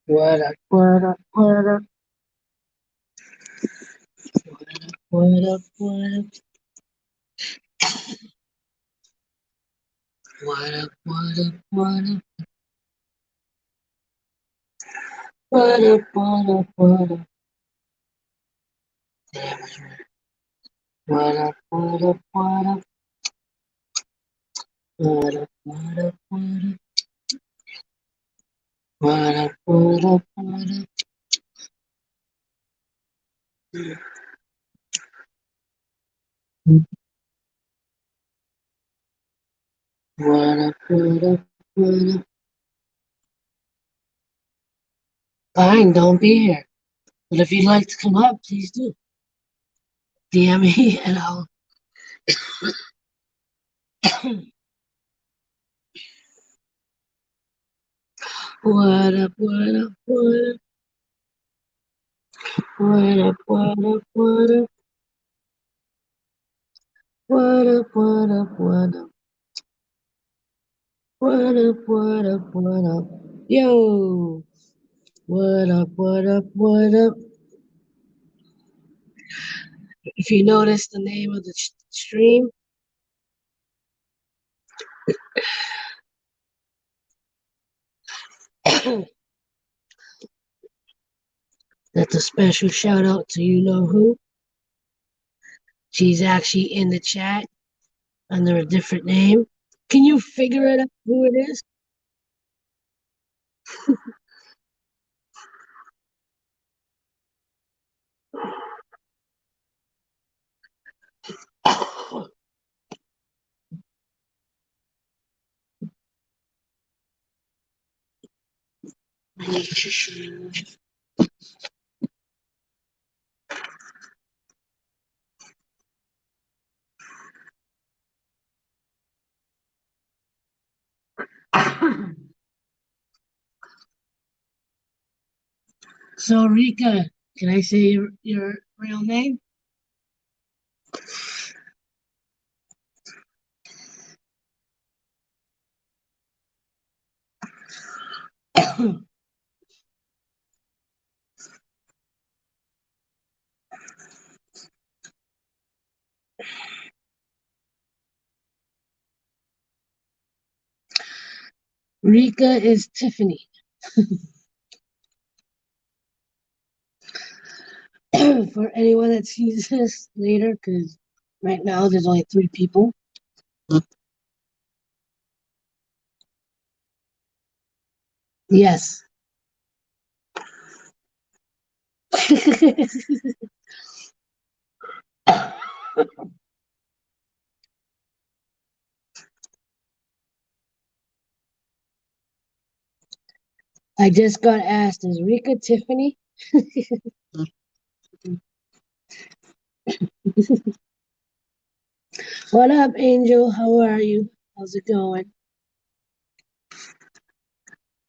What up, what up, what up, what up, what up, what up, what up, what up, what up, what up, what up, damn, what up, what up, what up, what up, what up, what up, what up, what up, what up, what up, what up. Fine, don't be here. But if you'd like to come up, please do. DM me and I'll. What up, what up, what up, what up, what up, what up, what up, what up, what up. What up, what up, what up? Yo, what up, what up, what up? If you notice the name of the stream, that's a special shout out to you know who. She's actually in the chat under a different name. Can you figure it out who it is? So Rika, can I say your real name? Rika is Tiffany. For anyone that sees this later, because right now there's only 3 people. Yes. I just got asked, is Rika Tiffany? What up, Angel? How are you? How's it going?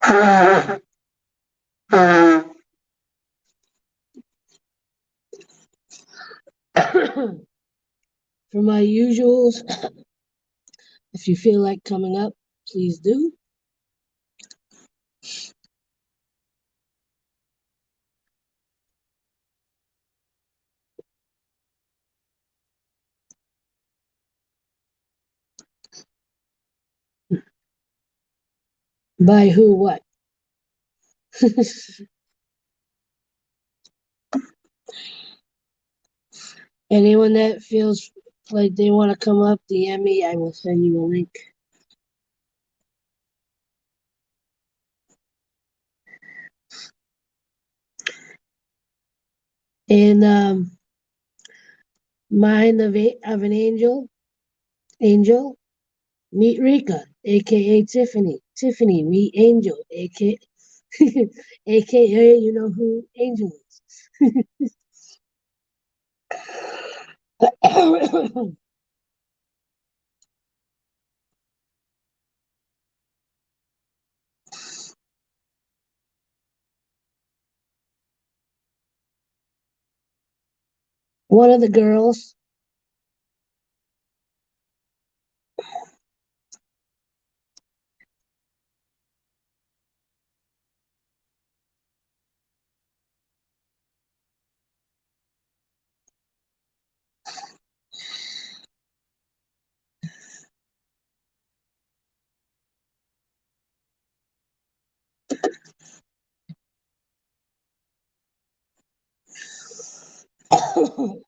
For my usuals, if you feel like coming up, please do. By who, what? Anyone that feels like they want to come up, DM me. I will send you a link. And Mind of an Angel, meet Rika, aka Tiffany. Tiffany, meet Angel, aka aka you know who Angel is. One of the girls. Do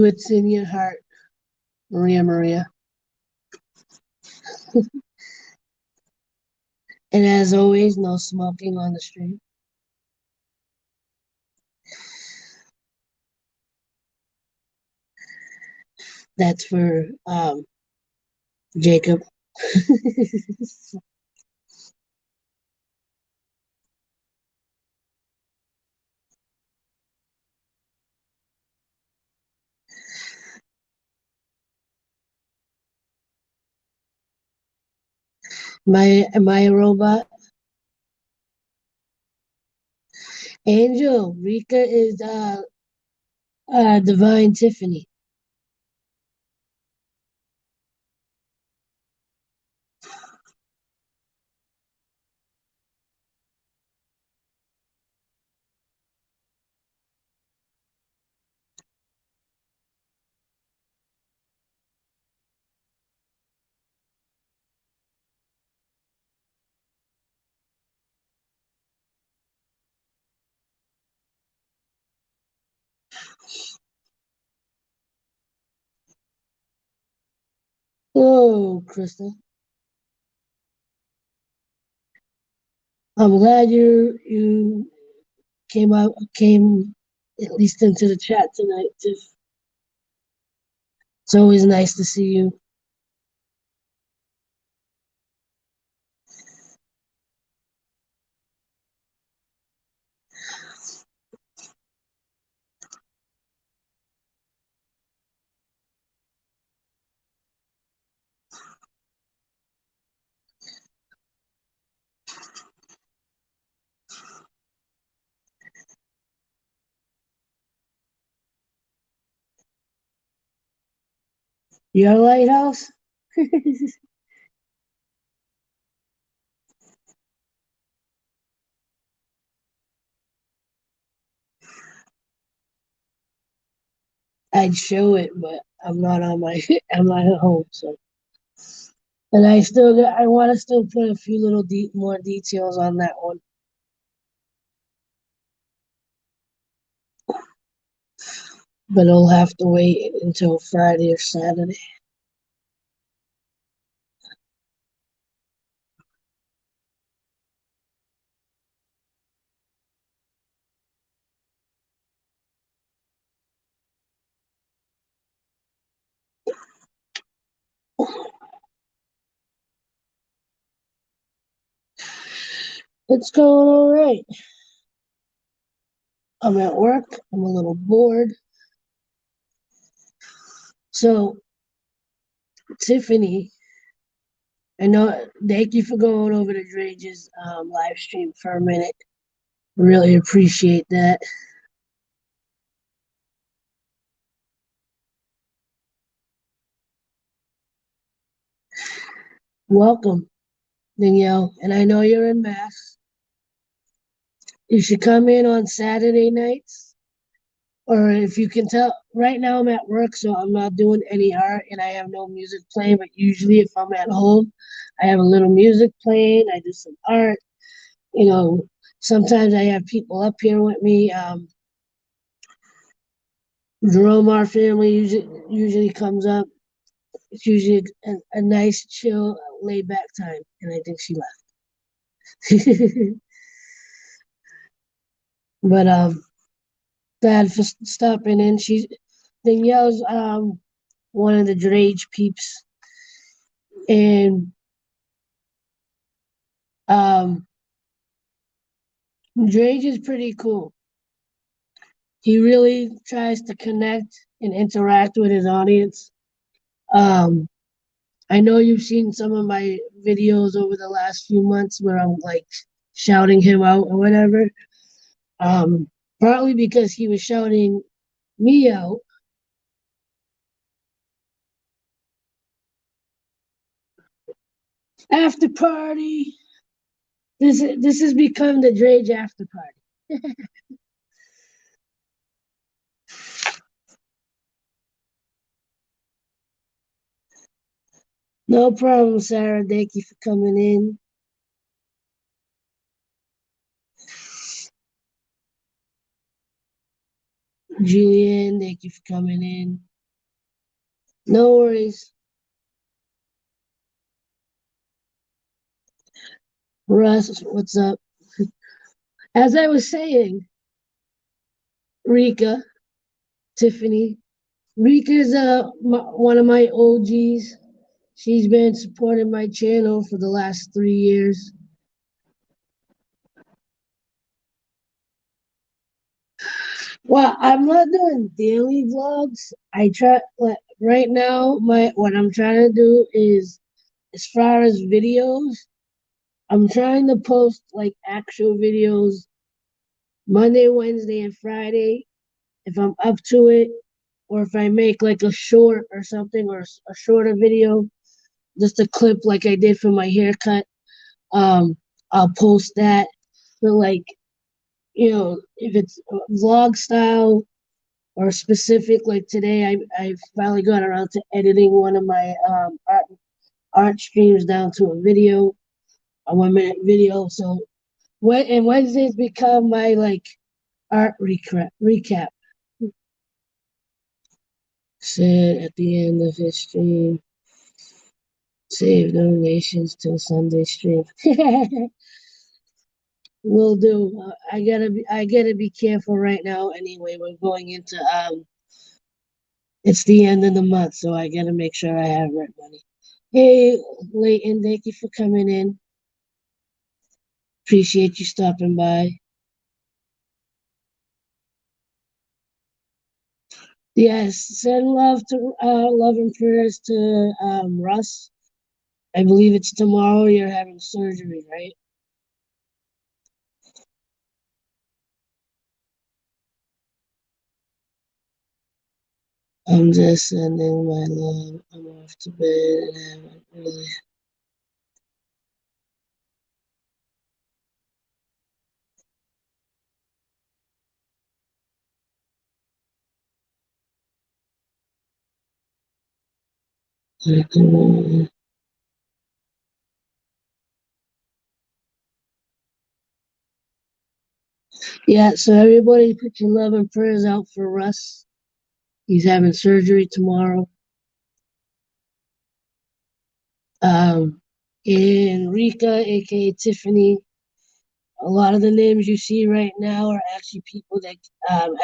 what's in your heart, Maria Maria. And as always, no smoking on the street. That's for Jacob. Am I a robot? Angel, Rika is Divine Tiffany. Oh, Crystal. I'm glad you came at least into the chat tonight, Tiff. It's always nice to see you. Your lighthouse? I'd show it, but I'm not on my I'm not at home, so and I want to still put a few little more details on that one, but it'll have to wait until Friday or Saturday. It's going all right. I'm at work. I'm a little bored. So, Tiffany, I know. Thank you for going over to Drage's live stream for a minute. Really appreciate that. Welcome, Danielle. And I know you're in Mass. You should come in on Saturday nights, or if you can tell. Right now, I'm at work, so I'm not doing any art, and I have no music playing. But usually, if I'm at home, I have a little music playing. I do some art. You know, sometimes I have people up here with me. Jerome, our family usually comes up. It's usually a nice, chill, laid back time, and I think she left. But glad for stopping in. She's Danielle's one of the Drage peeps, and um Drage is pretty cool. He really tries to connect and interact with his audience. Um, I know you've seen some of my videos over the last few months where I'm like shouting him out or whatever. Um, Partly because he was shouting me out. After party. This has become the Drage after party. No problem, Sarah. Thank you for coming in. Julian, thank you for coming in. No worries. Russ, what's up? As I was saying, Rika, Tiffany. Rika's one of my OGs. She's been supporting my channel for the last 3 years. Well, I'm not doing daily vlogs. Right now. My what I'm trying to do is, as far as videos, I'm trying to post like actual videos Monday, Wednesday, and Friday if I'm up to it, or if I make like a short or something, or a shorter video, just a clip like I did for my haircut. Um, I'll post that. But like, if it's vlog style or specific, like today, I finally got around to editing one of my art streams down to a video, a 1 minute video. So Wednesdays become my like art recap. Said at the end of his stream, save donations till Sunday stream. Will do. I gotta be careful right now. Anyway, we're going into it's the end of the month, so I gotta make sure I have rent money. Hey, Leighton, thank you for coming in. Appreciate you stopping by. Yes, send love and prayers to Russ. I believe it's tomorrow. You're having surgery, right? I'm just sending my love. I'm off to bed and haven't really. Yeah, so everybody put your love and prayers out for Russ. He's having surgery tomorrow. Um, and Rika, aka Tiffany, a lot of the names you see right now are actually people that,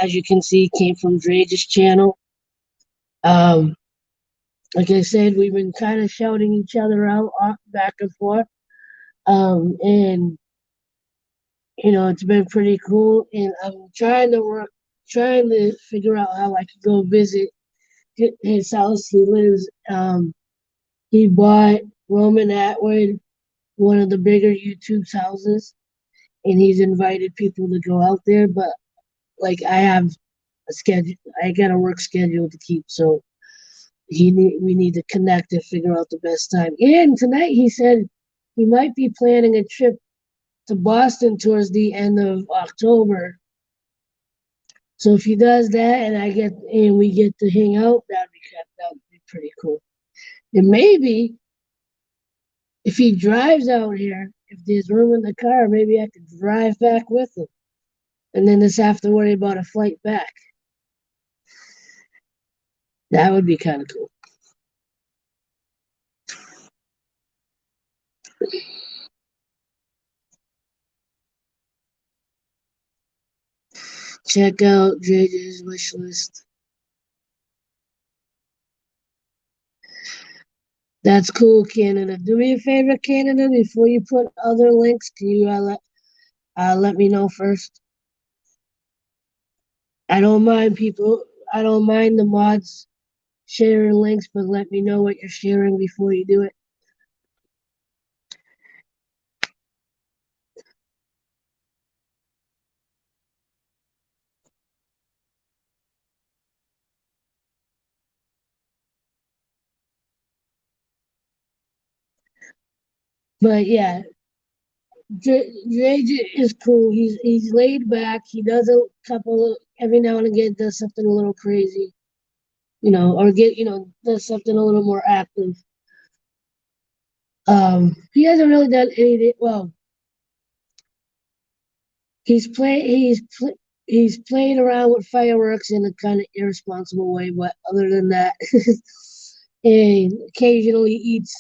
as you can see, came from Drage's channel. Um, like I said, we've been kind of shouting each other out back and forth. And it's been pretty cool. And I'm trying to figure out how I could go visit his house. He lives. He bought Roman Atwood one of the bigger YouTube's houses, and he's invited people to go out there. But like I have a schedule, I got a work schedule to keep, so we need to connect and figure out the best time. And tonight he said he might be planning a trip to Boston towards the end of October. So if he does that and we get to hang out, that would be pretty cool. And maybe if he drives out here, if there's room in the car, maybe I could drive back with him, and then just have to worry about a flight back. That would be kind of cool. Check out JJ's wish list. That's cool, Canada. Do me a favor, Canada. Before you put other links, can you let me know first? I don't mind people. I don't mind the mods sharing links, but let me know what you're sharing before you do it. But yeah, JJ is cool. He's laid back. He does a couple of, every now and again, does something a little crazy, or does something a little more active. He hasn't really done anything. Well, he's played around with fireworks in a kind of irresponsible way, but other than that, and occasionally eats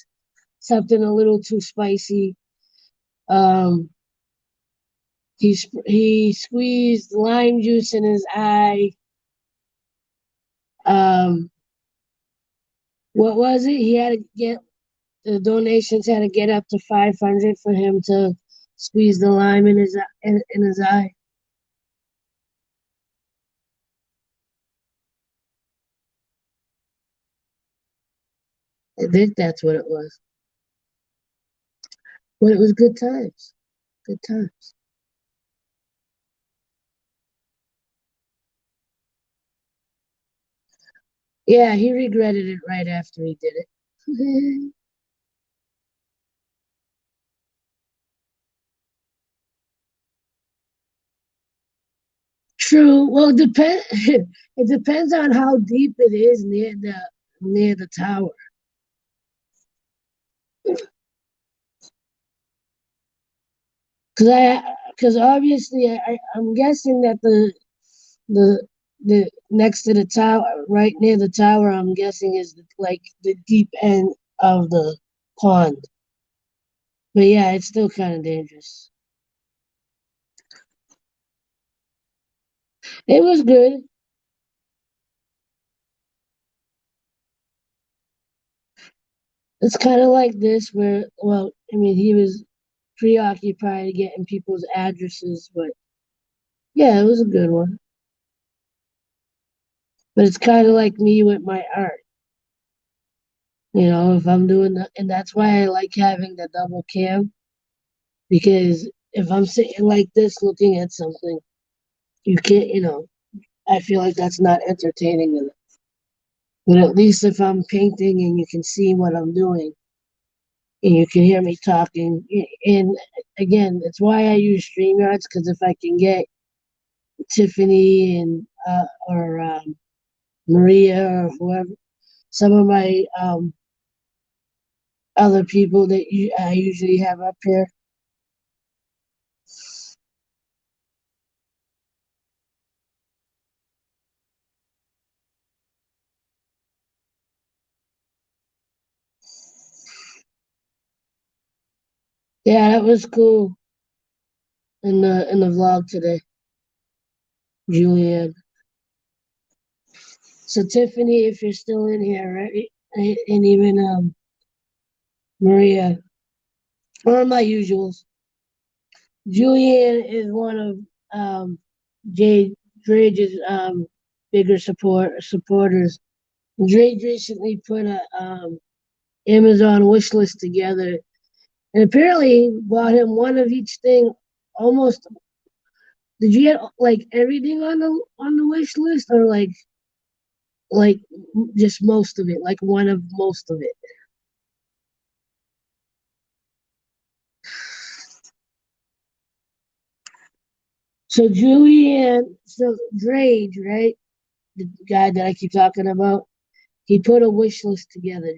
something a little too spicy. Um, he squeezed lime juice in his eye. Um, what was it? He had to get the donations had to get up to 500 for him to squeeze the lime in his eye. I think that's what it was. But it was good times. Good times. Yeah, he regretted it right after he did it. True. Well, depend. It depends on how deep it is near the tower. Because obviously I'm guessing that the the next to the tower, right near the tower, I'm guessing is like the deep end of the pond. But yeah, it's still kind of dangerous. It was good. It's kind of like this, where well, I mean, he was preoccupied getting people's addresses, but yeah, it was a good one. But it's kind of like me with my art. If I'm doing that, and that's why I like having the double cam because if I'm sitting like this looking at something, you can't, I feel like that's not entertaining enough. But at least if I'm painting and you can see what I'm doing and you can hear me talking, and again, it's why I use StreamYards because if I can get Tiffany and or Maria or whoever, some of my other people that I usually have up here. Yeah, that was cool in the vlog today, Julianne. So Tiffany, if you're still in here, right, and even Maria, or my usuals, Julianne is one of Jay Drage's bigger supporters. Drage recently put a Amazon wish list together, and apparently bought him one of each thing. Almost, did you get like everything on the wish list, or like just most of it, like one of most of it? So Drage, right, the guy that I keep talking about, he put a wish list together,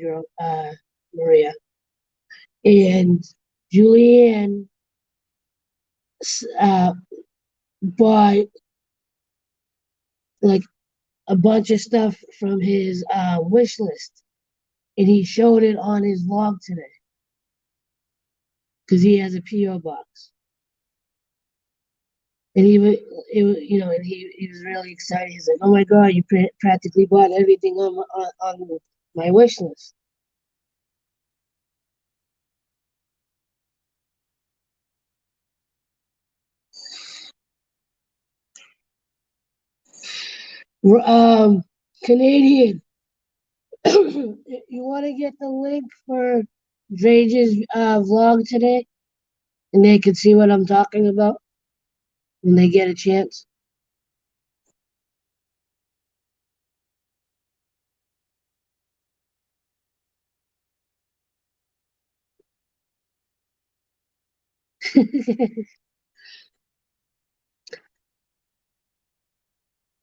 Maria, and Julianne uh, bought like a bunch of stuff from his wish list, and he showed it on his vlog today because he has a PO box, and and he was really excited. He's like, "Oh my God, you practically bought everything on my wish list." Canadian, you want to get the link for Drage's vlog today, and they can see what I'm talking about when they get a chance.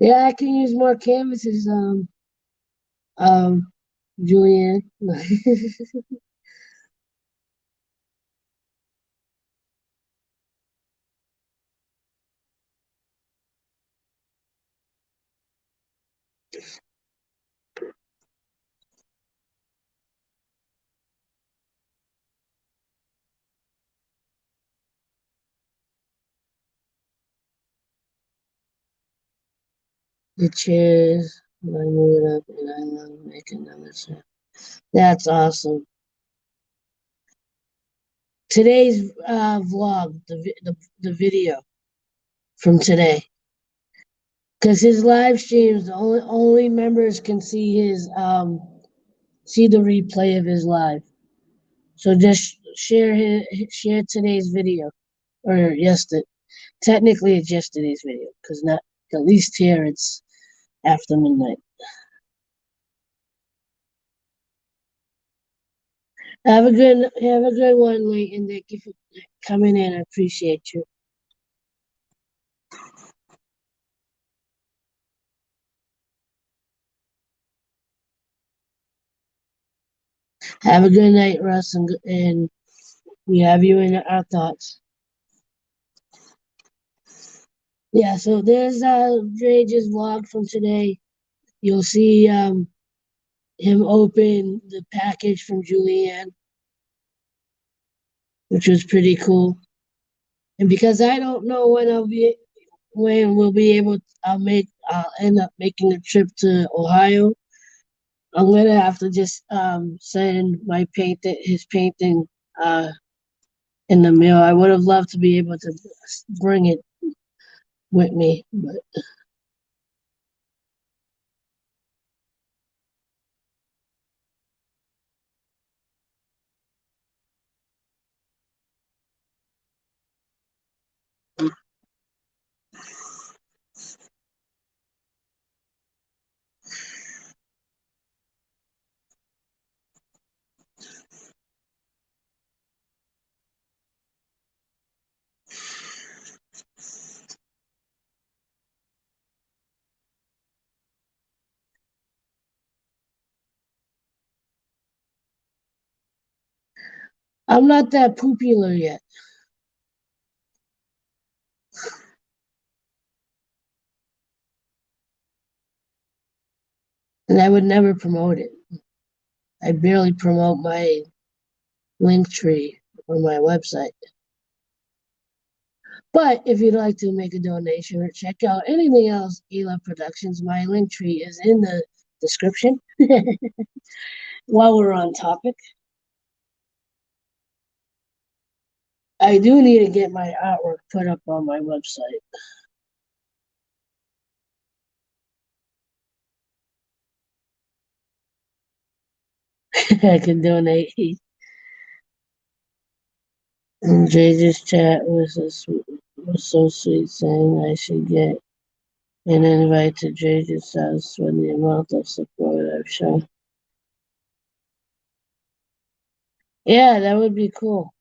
Yeah, I can use more canvases, um, Julianne. The chairs, I move it up, and I love making another sound. That's awesome. Today's vlog, the video from today, because his live streams, only members can see his see the replay of his live. So just share today's video, or yesterday. Technically, it's yesterday's video, because not at least here it's after midnight. Have a good one, Leighton. Thank you for coming in. I appreciate you. Have a good night, Russ, and we have you in our thoughts. Yeah, so there's Drage's vlog from today. You'll see him open the package from Julianne, which was pretty cool. And because I don't know when we'll be able, I'll end up making a trip to Ohio. I'm gonna have to just send his painting uh in the mail. I would have loved to be able to bring it with me, but I'm not that popular yet, and I would never promote it. I barely promote my link tree or my website. But if you'd like to make a donation or check out anything else, Ela Productions, my link tree is in the description. While we're on topic, I do need to get my artwork put up on my website. I can donate. And JJ's chat was so sweet, saying I should get an invite to JJ's house for the amount of support I've shown. Yeah, that would be cool.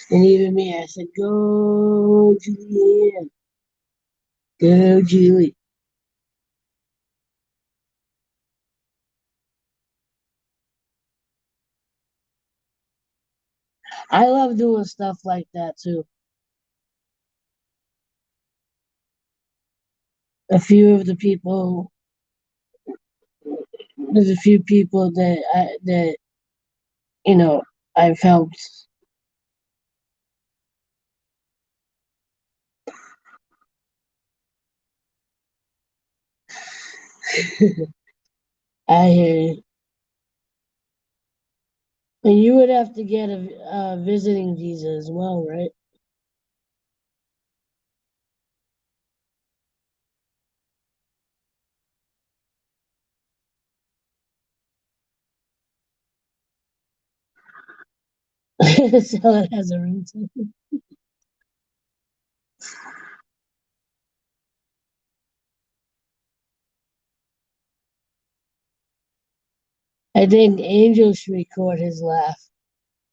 And even me, I said, go, Julian. Go, Julie. I love doing stuff like that too. A few of the people, there's a few people that, you know, I've helped. I hear you. And you would have to get a visiting visa as well, right? So it has a reason. I think Angel should record his laugh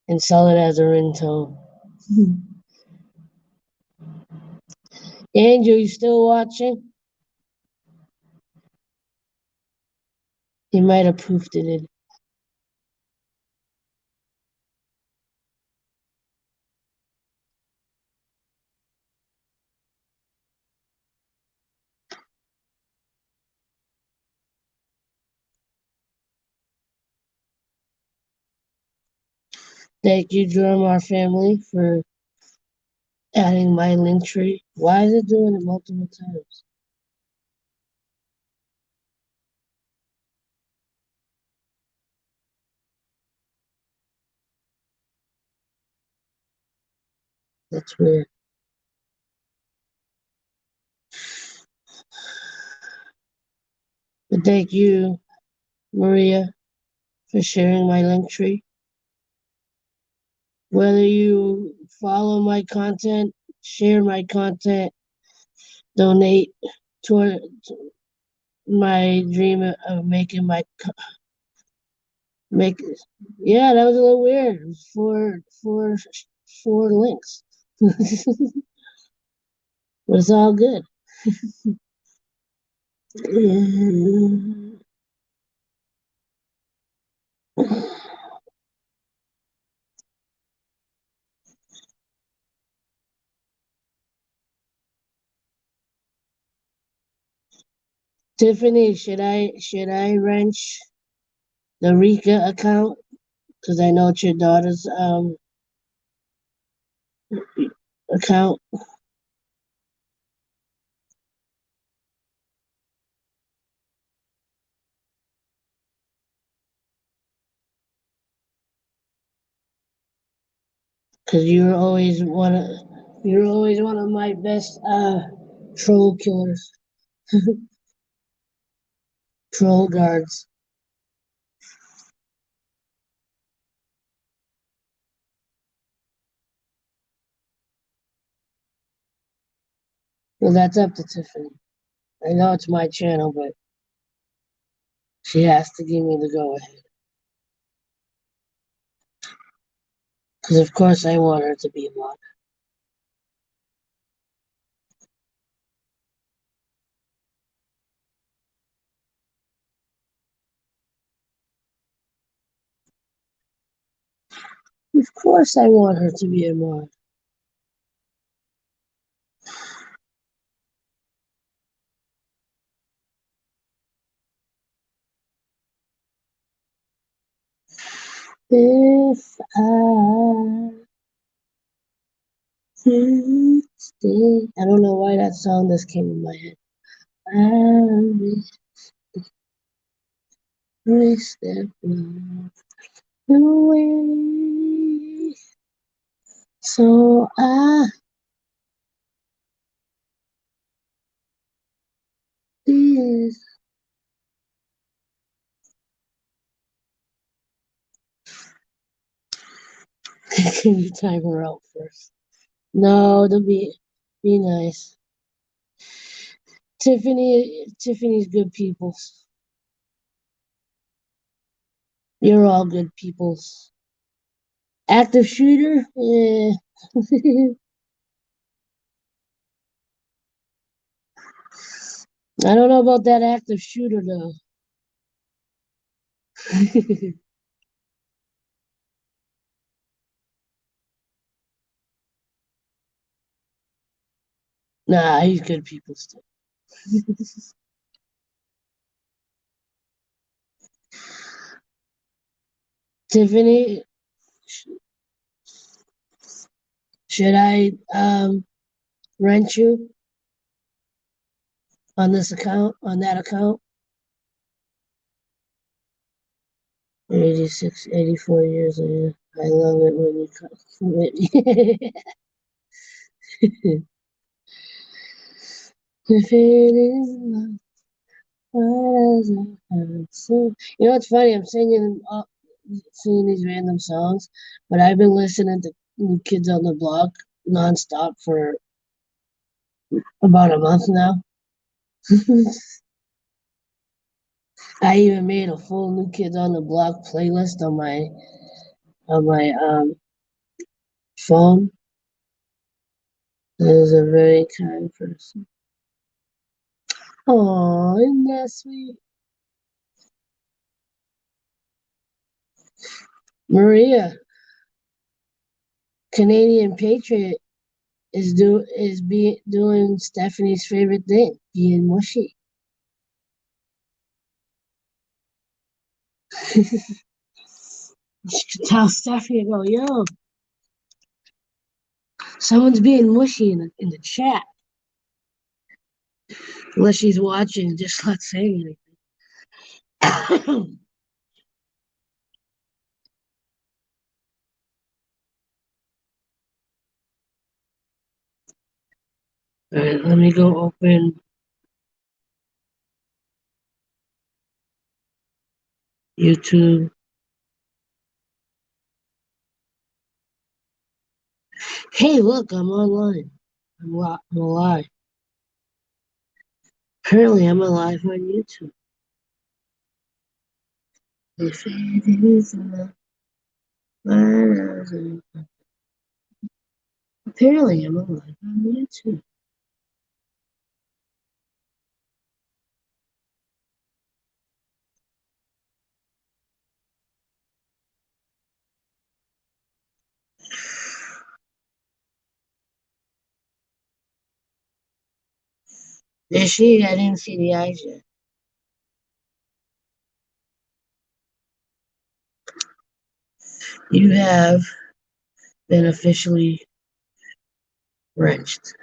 and sell it as a ringtone. Angel, you still watching? He might have poofed it in. Thank you, Drum Family, for adding my link tree. Why is it doing it multiple times? That's weird. But thank you, Maria, for sharing my link tree. Whether you follow my content, share my content, donate toward my dream of making my make. Yeah, that was a little weird. Four links, but it's all good. Tiffany, should I wrench the Rika account? Because I know it's your daughter's account. Because you're always one of my best troll killers, troll guards. Well, that's up to Tiffany. I know it's my channel, but she has to give me the go ahead. Because of course I want her to be a mod. Of course I want her to be a mod. If I could stay. I don't know why that song just came in my head. I wish that away. So I did. Can you time her out first? No, don't be nice. Tiffany's good people. You're all good peoples. Active shooter? Eh. I don't know about that active shooter though. Nah, he's good people still. Tiffany, should I rent you on this account, on that account? 86, 84 years later. I love it when you come with me. If it is love, what does it hurt? So, you know what's funny? I'm singing these random songs, but I've been listening to New Kids on the Block nonstop for about a month now. I even made a full New Kids on the Block playlist on my phone. It is a very kind person. Oh, isn't that sweet? Maria, Canadian Patriot, doing Stephanie's favorite thing, being mushy. You should tell Stephanie, go, yo, someone's being mushy in the chat. Unless she's watching, just not saying anything. All right, let me go open YouTube. Hey, look, I'm online. I'm alive. Apparently, I'm alive on YouTube. If it is not mine, apparently, I'm alive on YouTube. Is she? I didn't see the eyes yet. You have been officially wrenched.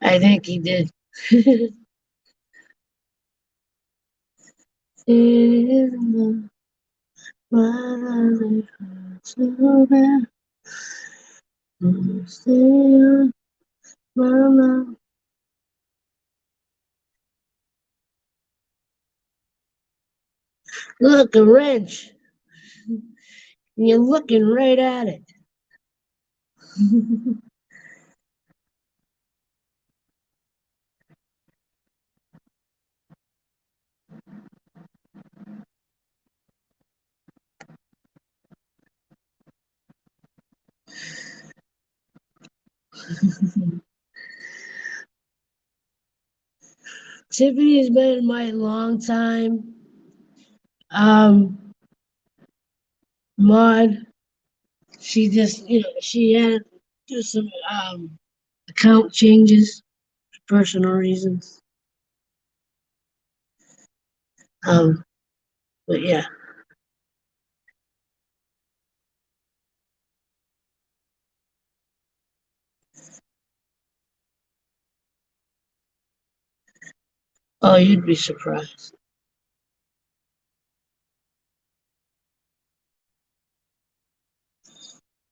I think he did. It is not my so bad. Stay on my mind. Look, a wrench. And you're looking right at it. Tiffany has been my long time mod. She just, she had to do some account changes for personal reasons. Um, but yeah. Oh, you'd be surprised.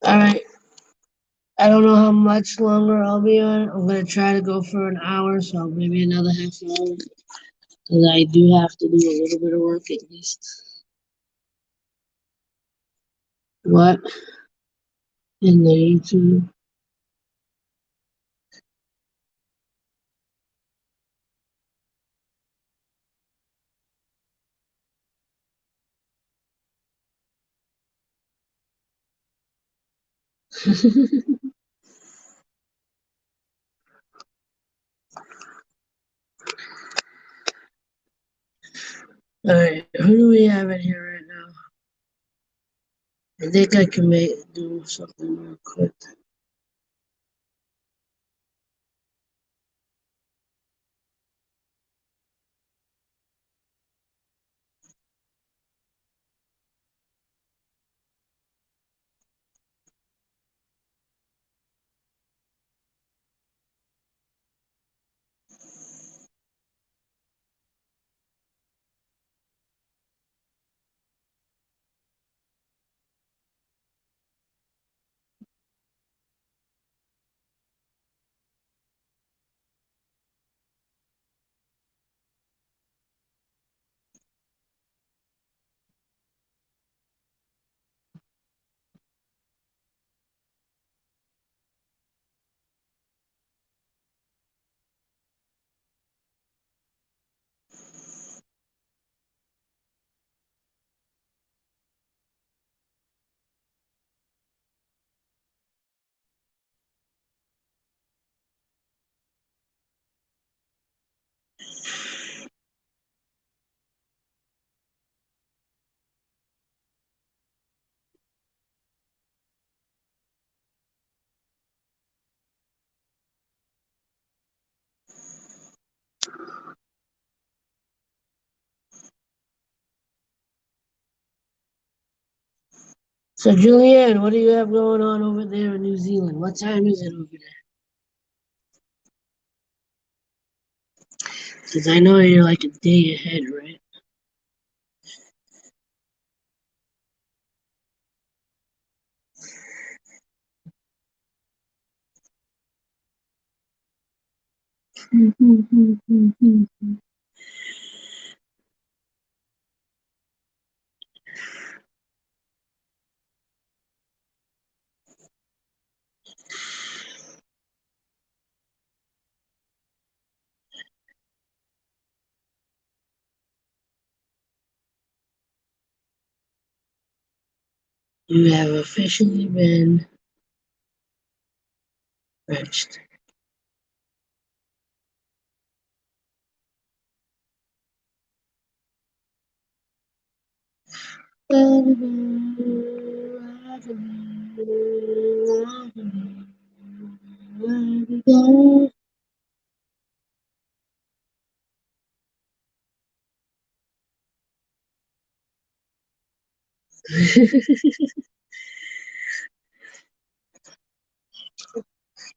All right. I don't know how much longer I'll be on. I'm gonna try to go for an hour, so maybe another half hour. Because I do have to do a little bit of work at least. What? In the YouTube. All right, who do we have in here right now? I think I can do something real quick. So, Julianne, what do you have going on over there in New Zealand? What time is it over there? Because I know you're like a day ahead, right? You have officially been registered.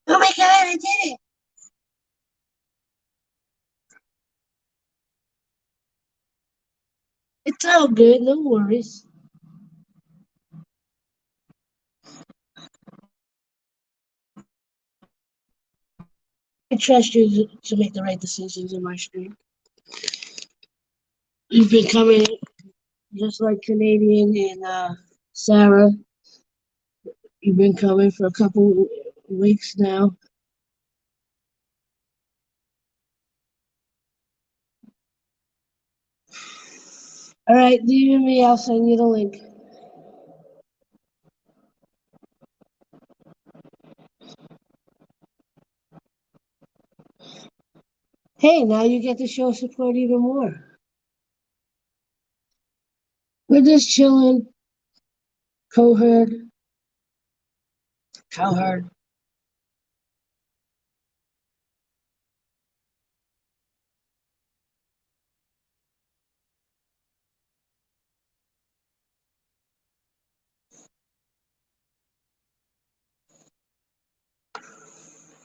Oh my God, I did it! It's all good, no worries. I trust you to make the right decisions in my stream. You've been coming just like Canadian and Sarah. You've been coming for a couple weeks now. All right, leave me. I'll send you the link. Hey, now you get to show support even more. We're just chilling, cohort, cowherd.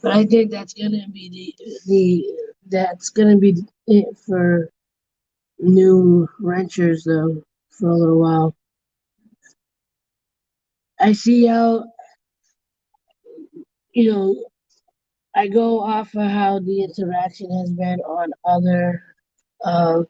But I think that's gonna be the that's gonna be it for new ranchers though for a little while. I see how you know I go off of how the interaction has been on other uh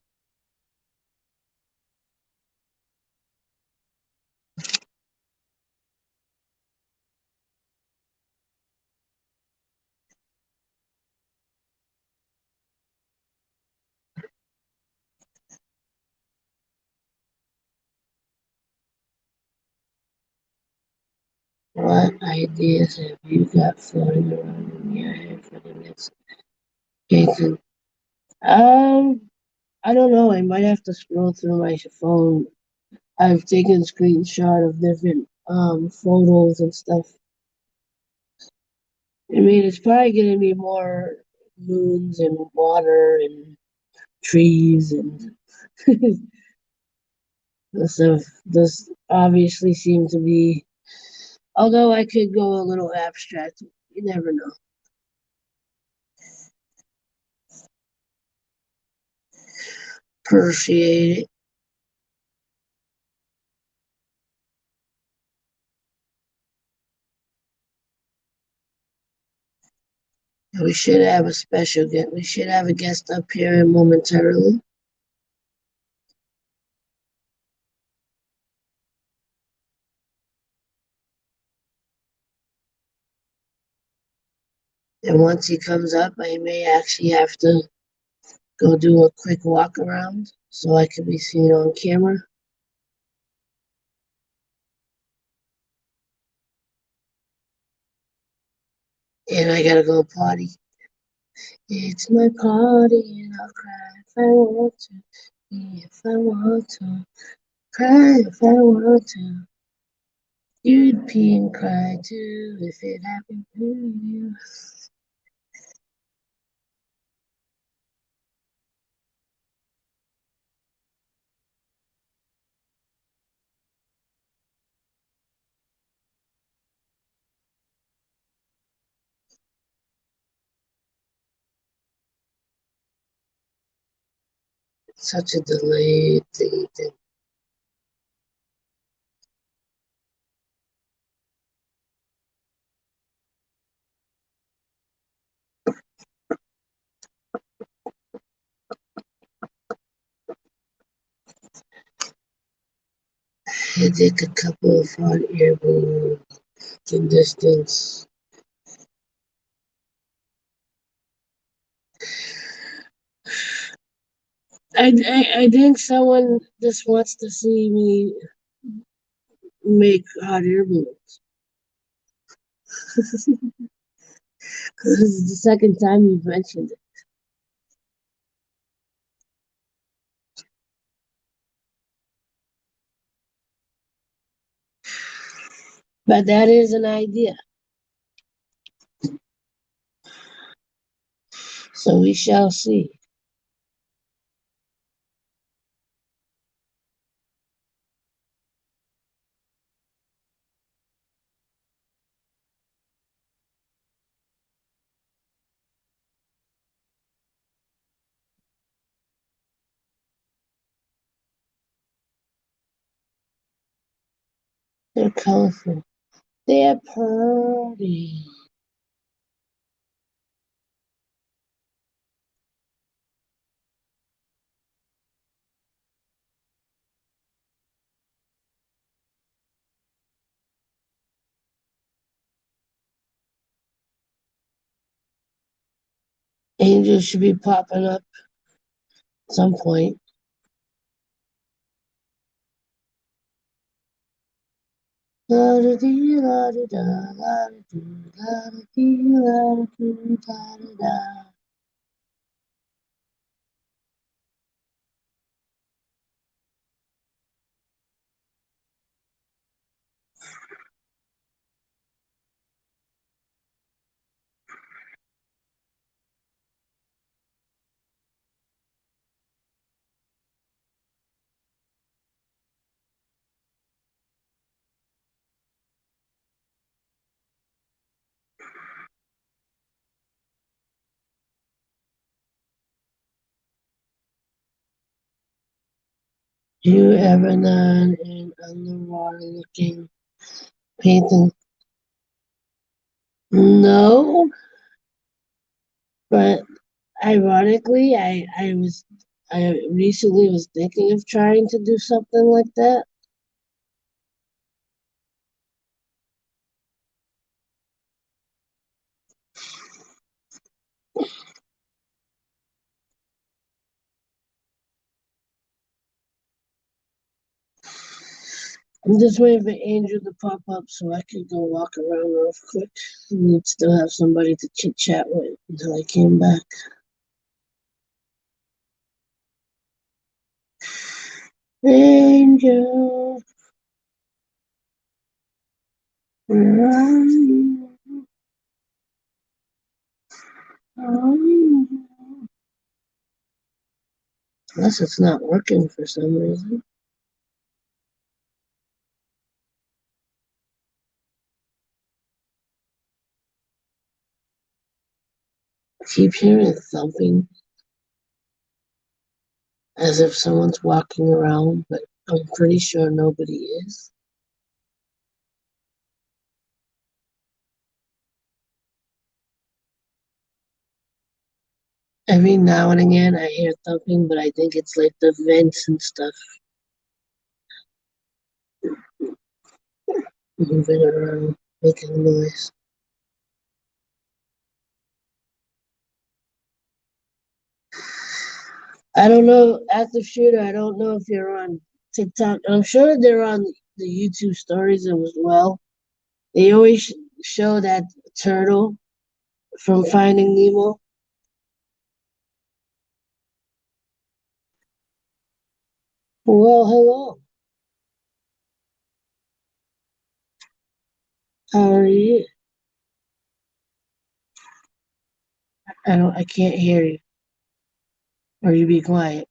what ideas have you got floating around in your head for the next Jason? Um I don't know. I might have to scroll through my phone. I've taken screenshot of different photos and stuff. I mean, it's probably gonna be more moons and water and trees and the stuff. This obviously seem to be. Although I could go a little abstract, you never know. Appreciate it. We should have a special guest. We should have a guest up here momentarily. And once he comes up, I may actually have to go do a quick walk around so I can be seen on camera. And I gotta go potty. It's my party and I'll cry if I want to. If I want to. Cry if I want to. You'd pee and cry too if it happened to you. Such a delayed thing. I did a couple of hot air balloons in distance. I think someone just wants to see me make hot air balloons. This is the second time you've mentioned it. But that is an idea. So we shall see. They're colorful. They're pretty. Angels should be popping up at some point. La da dee la da da la da dee la da dee la da dee la da da. You ever done an underwater looking painting? No, but ironically, I recently was thinking of trying to do something like that. I'm just waiting for Angel to pop up so I can go walk around real quick and still have somebody to chit chat with until I came back. Angel, where are you? Oh, unless it's not working for some reason. I keep hearing thumping as if someone's walking around, but I'm pretty sure nobody is. Every now and again I hear thumping, but I think it's like the vents and stuff moving around, making noise. I don't know, active shooter. I don't know if you're on TikTok. I'm sure they're on the YouTube stories as well. They always show that turtle from Finding Nemo. Well, hello. How are you? I can't hear you. Or you be quiet.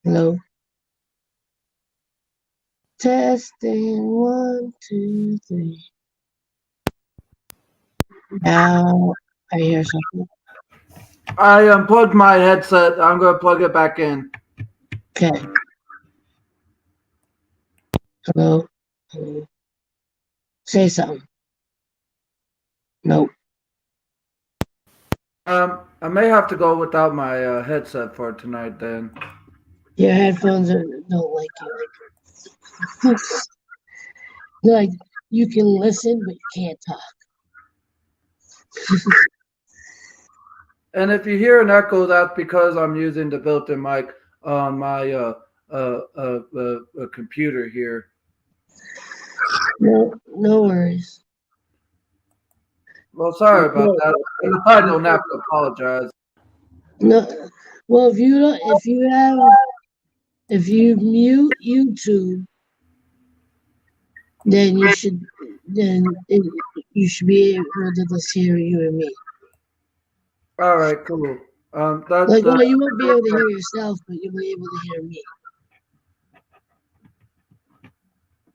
Hello. Testing one, two, three. Now I hear something. I unplugged my headset. I'm going to plug it back in. Okay. Hello. Hello. Say something. Nope. I may have to go without my headset for tonight then. Your headphones don't like you. Like you can listen, but you can't talk. And if you hear an echo, that's because I'm using the built-in mic on my computer here. No, no worries. Well, sorry about that. I don't have to apologize. No, well, if you mute YouTube, then you should be able to just hear you and me. All right, cool. Like, well, you won't be able to hear yourself, but you'll be able to hear me.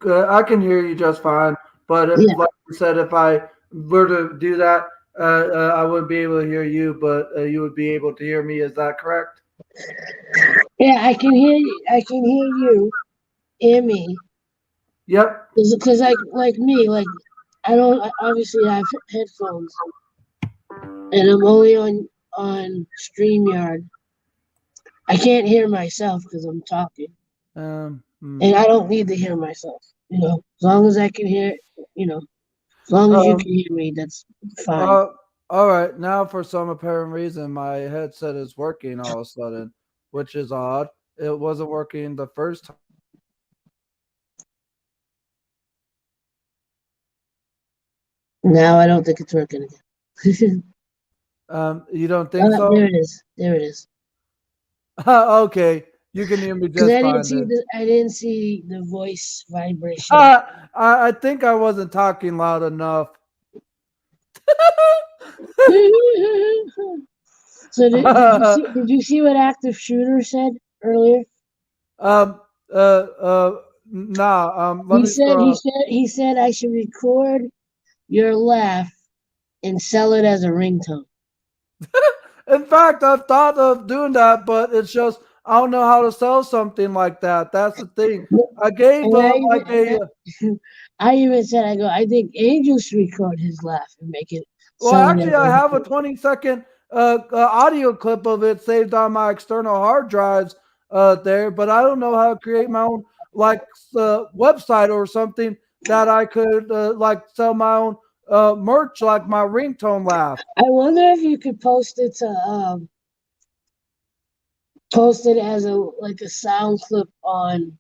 I can hear you just fine. But if, Yeah, like you said, if I were to do that, I wouldn't be able to hear you, but you would be able to hear me. Is that correct? yeah, I can hear you. I can hear you and me. Yep. Because like me, like I obviously have headphones, and I'm only on StreamYard. I can't hear myself because I'm talking, and I don't need to hear myself. As long as I can hear, as long as you Um, can hear me, that's fine. uh, all right. Now, for some apparent reason, my headset is working all of a sudden, which is odd. It wasn't working the first time. Now I don't think it's working again. You don't think There so? it is. There it is. Okay, you can hear me Because just fine then. I didn't see the voice vibration. I think I wasn't talking loud enough. So did you see what active shooter said earlier? um, nah. Let He me said scroll. he said I should record your laugh and sell it as a ringtone. In fact, I've thought of doing that, but it's just I don't know how to sell something like that. That's the thing. I gave And like a I even said I think Angel should record his laugh and make it well, sell it as actually, a I have a ringtone. 20-second audio clip of it saved on my external hard drives there, but I don't know how to create my own like website or something that I could like sell my own merch, like my ringtone laugh. I wonder if you could post it as a sound clip on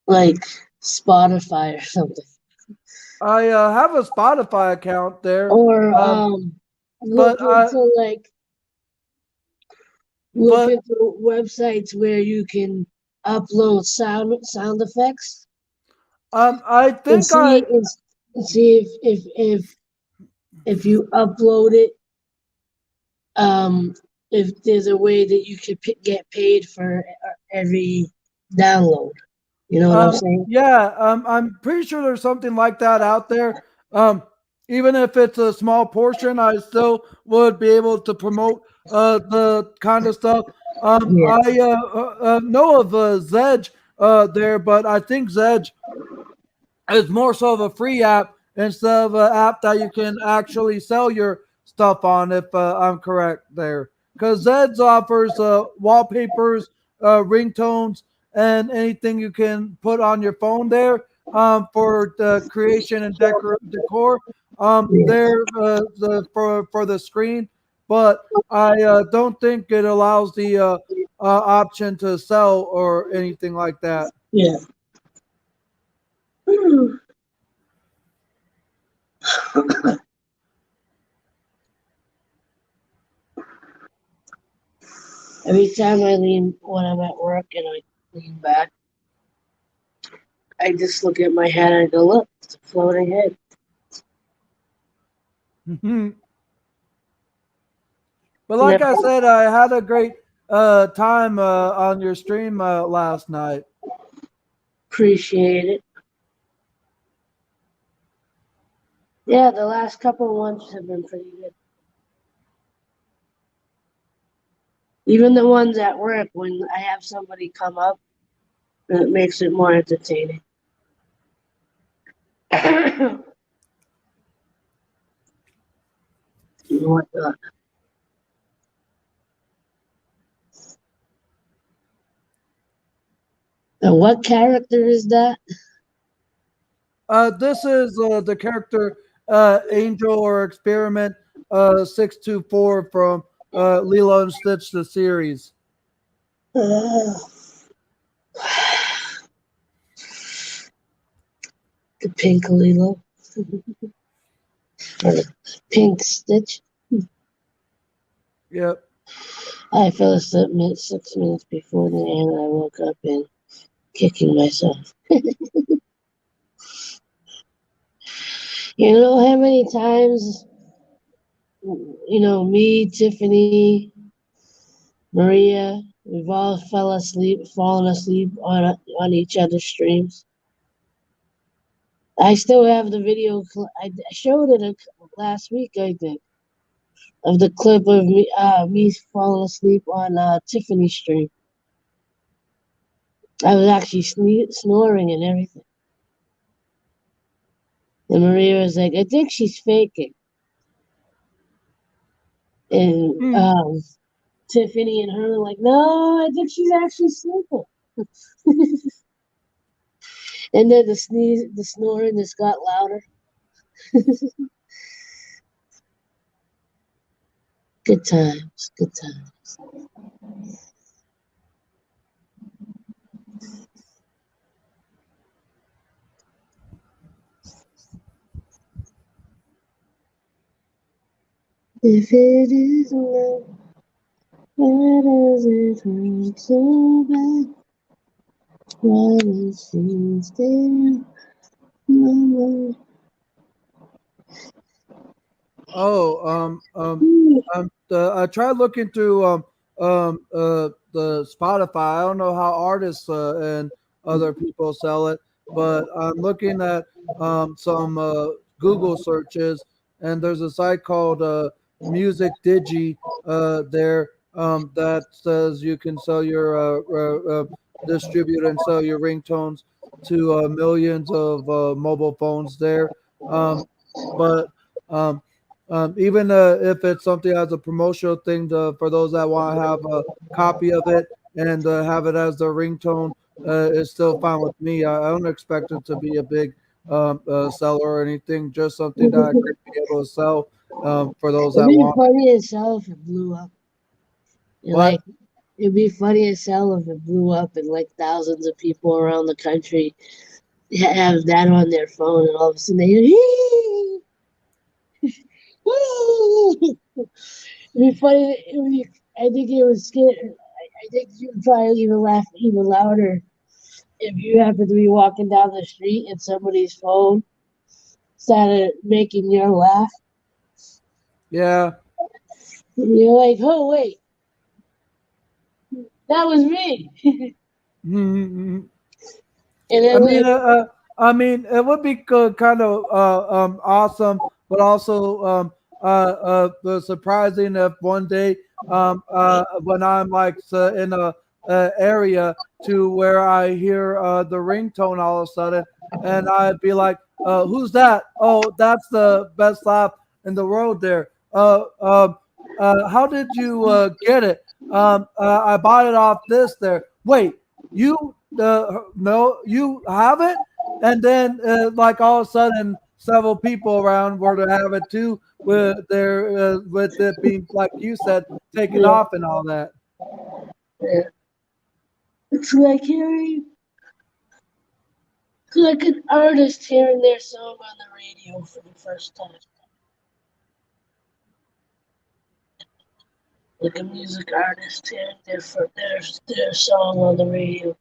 like Spotify or something. I have a Spotify account there, Or look but I into like look but into websites where you can upload sound effects I and think I see if you upload it, um if there's a way that you could get paid for every download. You know what I'm saying? yeah, I'm pretty sure there's something like that out there. Um, even if it's a small portion, I still would be able to promote the kind of stuff. Yeah. I know of Zedge there, but I think Zedge is more so of a free app instead of an app that you can actually sell your stuff on. If I'm correct there, because Zedge offers wallpapers, ringtones, and anything you can put on your phone there for the creation and decor. Yeah. There for the screen, but I don't think it allows the option to sell or anything like that. Yeah. Every time I lean when I'm at work and I lean back, I just look at my head and I go, look, it's a floating head. But like Yep. I said, I had a great time on your stream last night. Appreciate it. Yeah, the last couple of ones have been pretty good. Even the ones at work, when I have somebody come up, it makes it more entertaining. What the? And what character is that? This is the character Angel or Experiment 624 from Lilo and Stitch the series. The pink Lilo. Or the pink Stitch. Yep. I fell asleep 6 minutes before the end. I woke up and kicking myself. You know how many times, me, Tiffany, Maria, we've all fallen asleep on each other's streams. I still have the video. I showed it last week, I think, of the clip of me falling asleep on Tiffany's stream. I was actually snoring and everything. And Maria was like, "I think she's faking." And Tiffany and her were like, "No, I think she's actually sleeping." And then the snoring just got louder. Good times, good times. If it is love, why does it hurt so bad? Why does she stay in my mind? I tried looking through the Spotify. I don't know how artists and other people sell it, but I'm looking at some Google searches, and there's a site called Music Digi there that says you can sell your distribute and sell your ringtones to millions of mobile phones there. But um, even if it's something as a promotional thing for those that want to have a copy of it and have it as their ringtone, is still fine with me. I don't expect it to be a big seller or anything, just something that I could be able to sell for those It'd that be want. funny as hell if it blew up. What? Like, it'd be funny as hell if it blew up and like thousands of people around the country have that on their phone, and all of a sudden they hear, it'd be funny. I think it was scary. I think you would probably even laugh even louder if you happen to be walking down the street and somebody's phone started making your laugh. Yeah. And you're like, "Oh wait, that was me." Mhm. And I then mean, like, it would be kind of awesome, but also surprising if one day, when I'm like in a area to where I hear the ringtone all of a sudden, and I'd be like, "Who's that? Oh, that's the best laugh in the world." There. How did you get it? I bought it off this. There. Wait, you no, you have it, and then like all of a sudden, several people around were to have it too, with their with it being like you said, taken yeah, off and all that. yeah. It's like an artist hearing their song on the radio for the first time. Like a music artist hearing their song on the radio.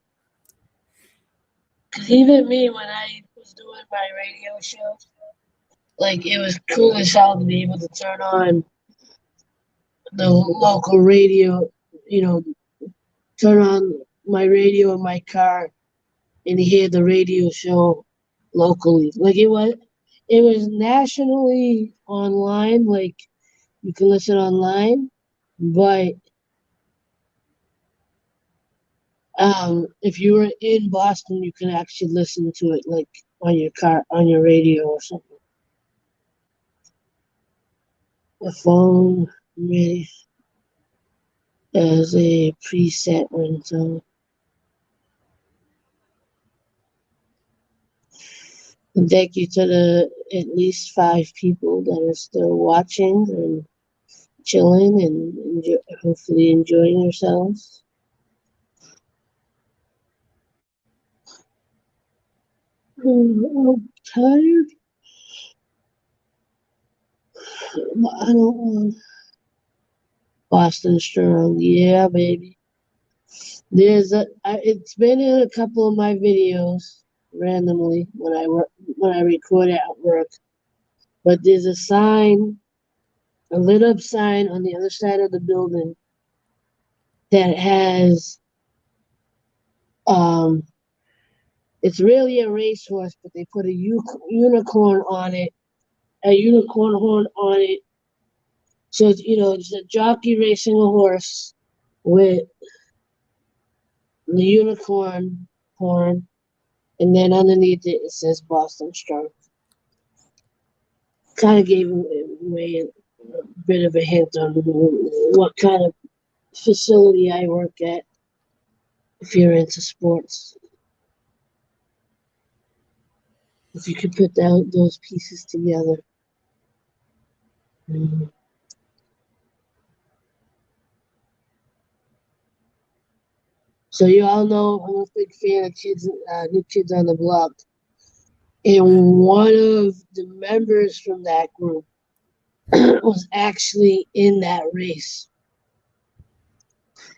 Cause even me, when I was doing my radio show, like it was cool as hell to be able to turn on the local radio, you know, turn on my radio in my car and hear the radio show locally. Like it was nationally online, like you can listen online, but If you were in Boston, you can actually listen to it like on your car, on your radio or something. The phone really as a preset ringtone. And thank you to the at least 5 people that are still watching and chilling and hopefully enjoying yourselves. I'm tired. I don't want Boston Strong. Yeah, baby. It's been in a couple of my videos randomly when I record at work. But there's a sign, a lit up sign on the other side of the building that has um it's really a racehorse, but they put a unicorn on it, a unicorn horn on it. So it's a jockey racing a horse with the unicorn horn, and then underneath it says Boston Strong. Kind of gave away a bit of a hint on what kind of facility I work at. If you're into sports, if you could put those pieces together. Mhm. So you all know I'm a big fan of New Kids on the Block, and one of the members from that group was actually in that race.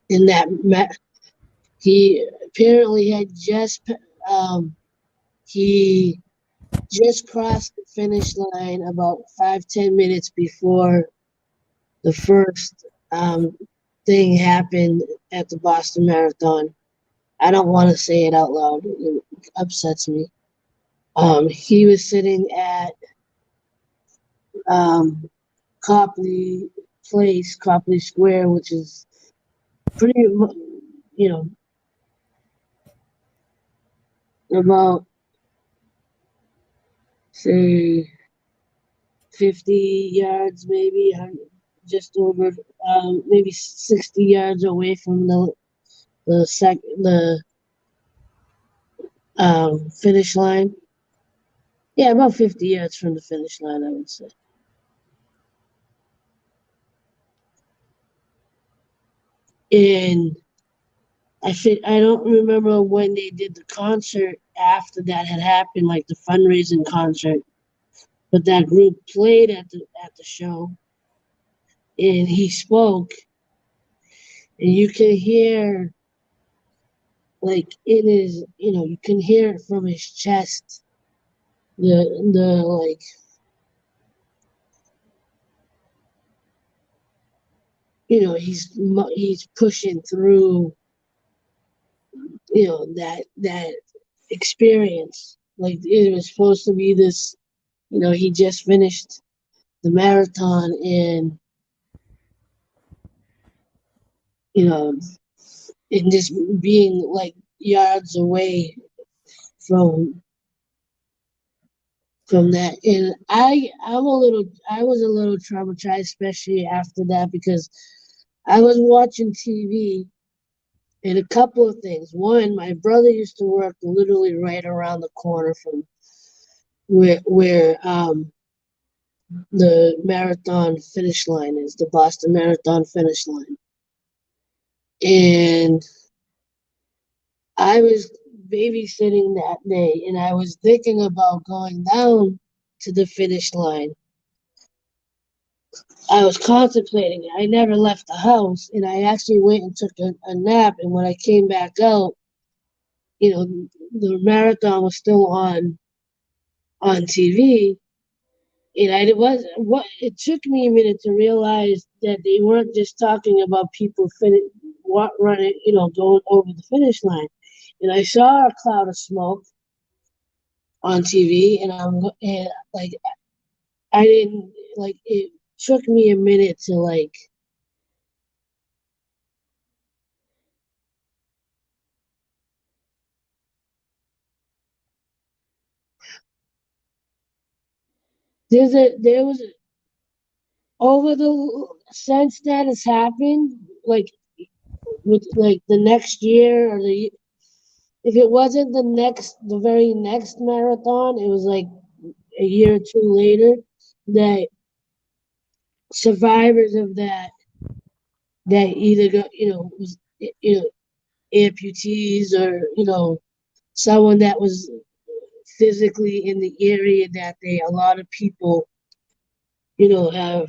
In that, he apparently had um, he just crossed the finish line about 5-10 minutes before the first thing happened at the Boston Marathon. I don't want to say it out loud. It upsets me. He was sitting at um, Copley Place, Copley Square, which is pretty, you know, about say 50 yards, maybe just over, maybe 60 yards away from the finish line. Yeah, about 50 yards from the finish line, I would say. And I don't remember when they did the concert after that had happened, like the fundraising concert. But that group played at the show, and he spoke, and you can hear like in his, you can hear it from his chest. The like, he's pushing through, that experience. Like it was supposed to be this, he just finished the marathon, and you know, and just being like yards away from that. And I was a little traumatized, especially after that, because I was watching TV, and a couple of things. One, my brother used to work literally right around the corner from where the marathon finish line is, the Boston Marathon finish line. And I was babysitting that day, and I was thinking about going down to the finish line. I was contemplating it. I never left the house, and I actually went and took a nap. And when I came back out, the marathon was still on TV, and I was what it took me a minute to realize that they weren't just talking about people running, going over the finish line. And I saw a cloud of smoke on TV, and like I didn't like it. Took me a minute to like there was over the since that has happened, like with like the next year or if it wasn't the very next marathon, it was like a year or two later that survivors of that either got was amputees or someone that was physically in the area that they a lot of people have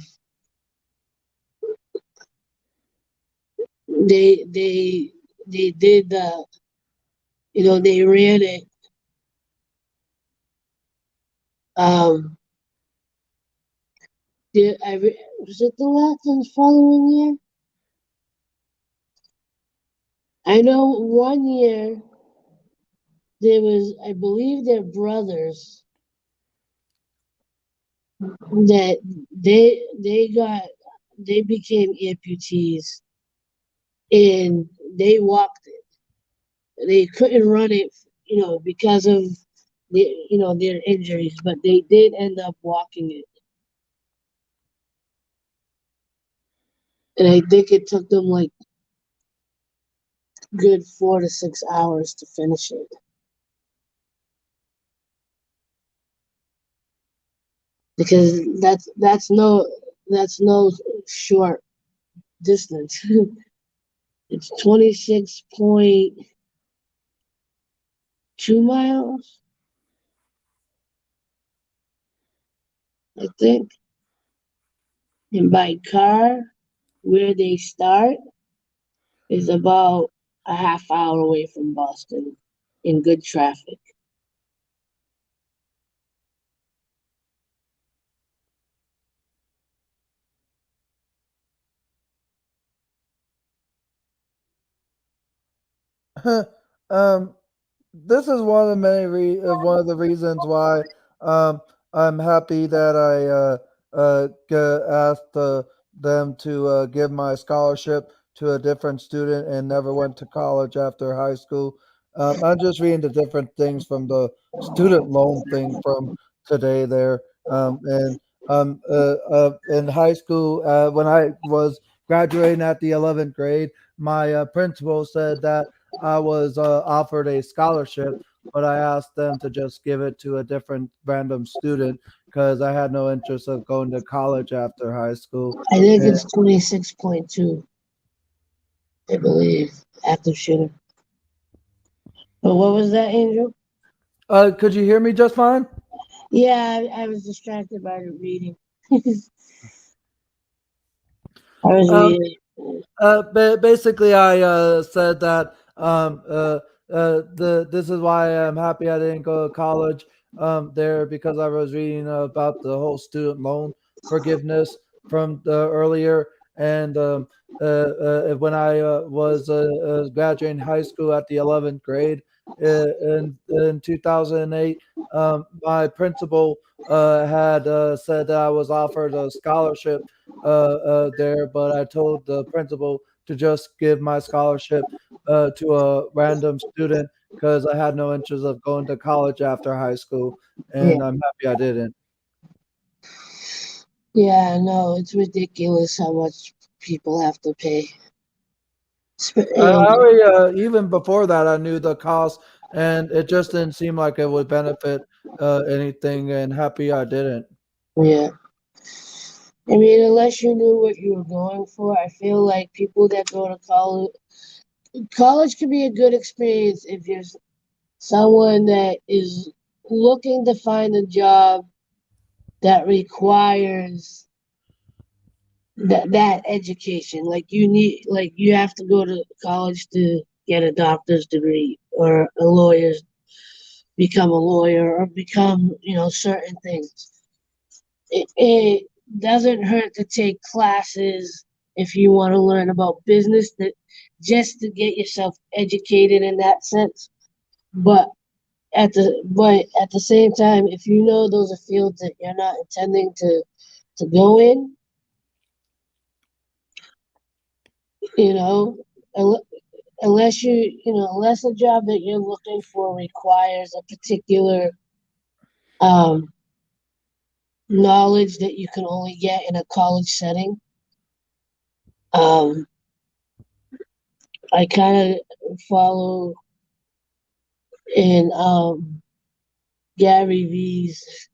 they they did the they ran it um was it the last and following year. I know one year there was, I believe, their brothers that they became amputees and they walked it. They couldn't run it, because of their injuries, but they did end up walking it. And I think it took them like good 4 to 6 hours to finish it. Because that's no short distance. It's 26.2 miles, I think. And by car, where they start is about a half hour away from Boston in good traffic. um, this is one of the one of the reasons why um, I'm happy that asked them to give my scholarship to a different student and never went to college after high school. I'm just reading the different things from the student loan thing from today there. And in high school, when I was graduating at the 11th grade, my principal said that I was offered a scholarship, but I asked them to just give it to a different random student because I had no interest of going to college after high school. I think And, it's 26.2, I believe, active shooter. But what was that, Angel? could you hear me just fine? Yeah, I was distracted by the reading. I was Um, reading. Basically, I said that this is why I'm happy I didn't go to college there because I was reading about the whole student loan forgiveness from the earlier and when I was graduating high school at the 11th grade in 2008, my principal had said that I was offered a scholarship there, but I told the principal to just give my scholarship to a random student because I had no interest of going to college after high school, Yeah, and I'm happy I didn't. yeah, no, it's ridiculous how much people have to pay. I And already, even before that, I knew the cost, and it just didn't seem like it would benefit anything, and happy I didn't. yeah, I mean, unless you knew what you were going for, I feel like people that go to college can be a good experience if you're someone that is looking to find a job that requires that education. Like you have to go to college to get a doctor's degree or a lawyer's become a lawyer or become certain things. It doesn't hurt to take classes if you want to learn about business, that just to get yourself educated in that sense. But at the same time, if you know those are fields that you're not intending to go in, you know, unless unless a job that you're looking for requires a particular um knowledge that you can only get in a college setting. Um, I kind of follow in Gary V's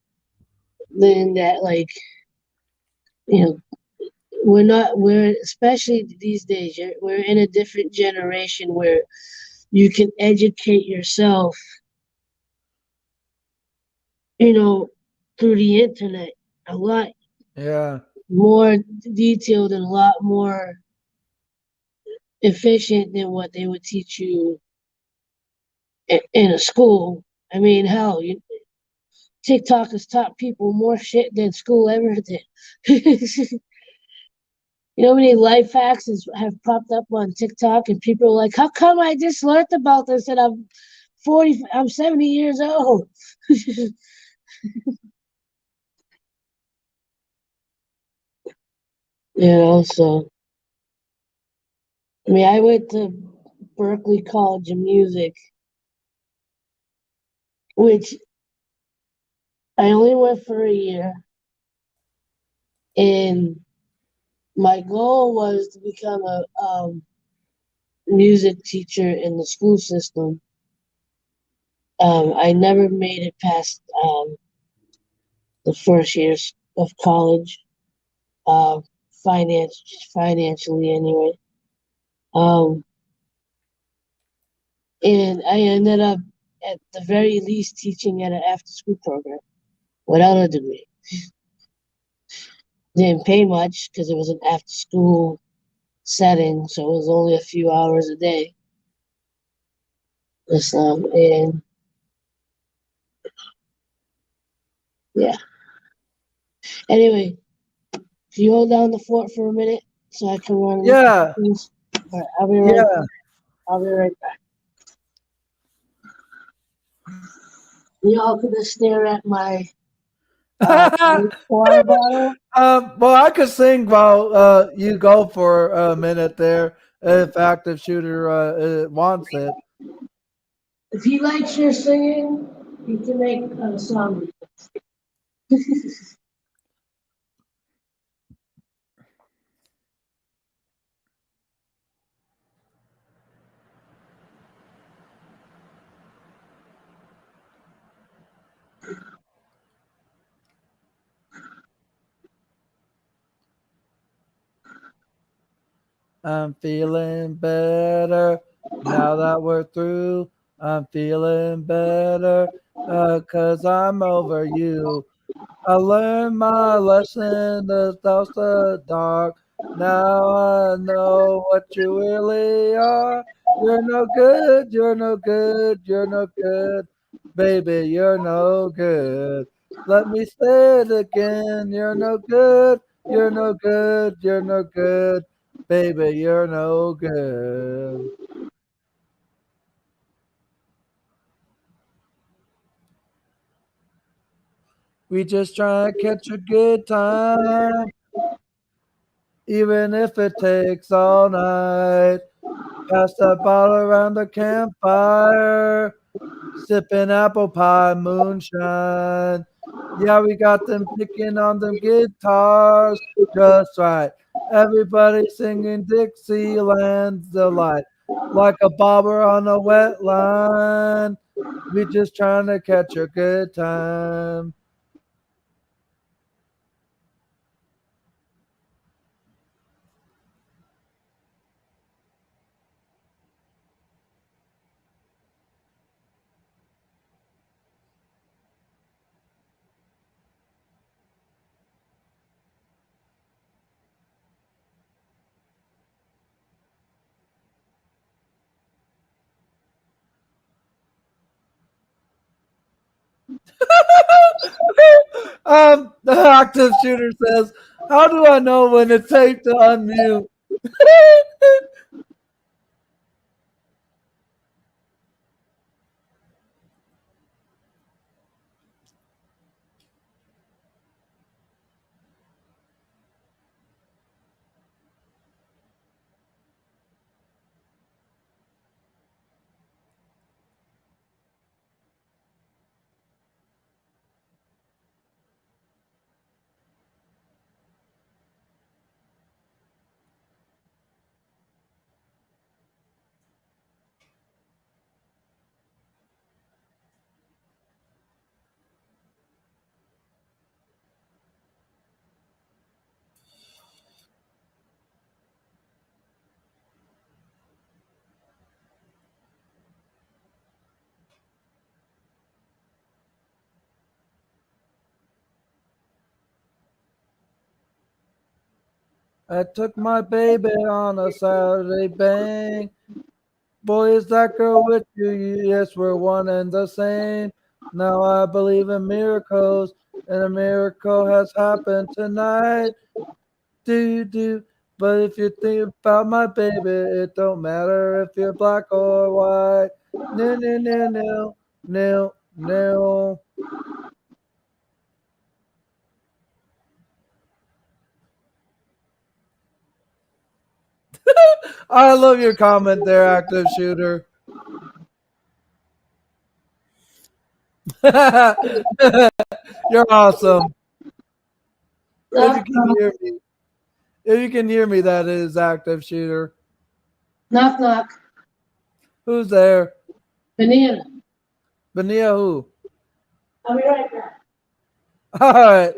in that, like, you know, we're especially these days, we're in a different generation where you can educate yourself, you know, through the internet a lot Yeah. more detailed and a lot more efficient than what they would teach you in a school. I mean, hell, TikTok has taught people more shit than school ever did. You know how many life hacks have popped up on TikTok, and people are like, "How come I just learned about this and I'm 40, I'm 70 years old?" So I mean, I went to Berkeley College of Music, which I only went for a year, and my goal was to become a music teacher in the school system. I never made it past the first years of college, uh, financially anyway. Um, and I ended up at the very least teaching at an after school program without a degree. Didn't pay much because it was an after school setting, so it was only a few hours a day. And yeah. Anyway, can you hold down the fort for a minute so I can run and look at Yeah. things? All right, I'll be right Yeah. back. I'll be right back. Y'all can just stare at my water bottle. Well, I could sing while you go for a minute there, if active shooter wants it. If he likes your singing, you can make a song. I'm feeling better now that we're through. I'm feeling better cause I'm over you. I learned my lesson across the dark. Now I know what you really are. You're no good, you're no good, you're no good. Baby, you're no good. Let me say it again. You're no good, you're no good, you're no good. Baby, you're no good. We just try to catch a good time, even if it takes all night. Pass that bottle around the campfire, sipping apple pie moonshine. Yeah, we got them picking on them guitars just right. Everybody singing Dixieland's delight, like a bobber on a wet line. We just trying to catch a good time. The active shooter says, "How do I know when it's safe to unmute?" I took my baby on a Saturday bang. Boy, is that girl with you? Yes, we're one and the same. Now I believe in miracles, and a miracle has happened tonight. Do. But if you think about my baby, it don't matter if you're black or white. No, no, no, no, no, no. I love your comment there, active shooter. You're awesome. If you Knock, can knock. hear me, if you can hear me, that is active shooter. Knock, knock. Who's there? Banana. Benia who? I'll be right back. All right.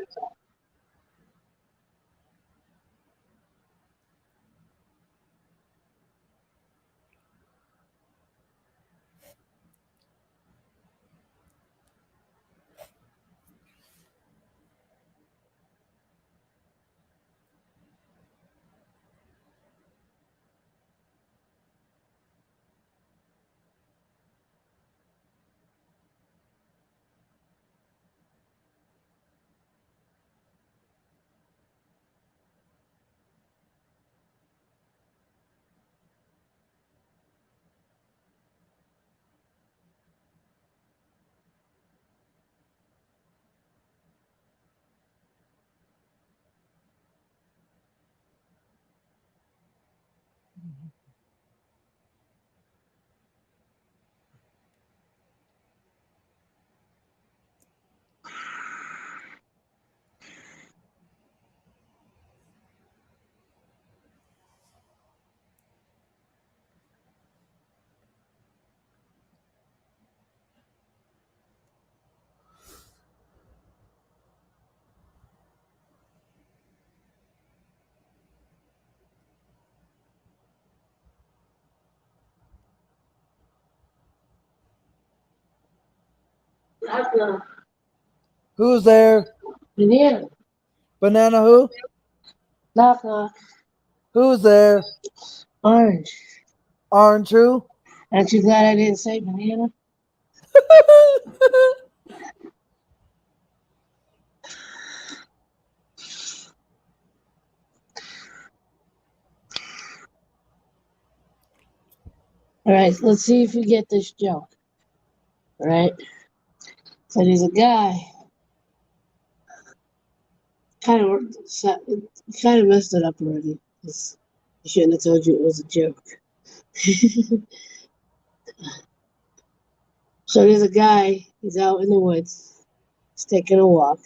Knock, knock. Who's there? Banana. Banana who? Knock, knock. Who's there? Orange. Orange who? Aren't you glad I didn't say banana? All right, let's see if you get this joke. All right. So there's a guy, kind of, kind of messed it up already. 'Cause I shouldn't have told you it was a joke. So there's a guy. He's out in the woods. He's taking a walk.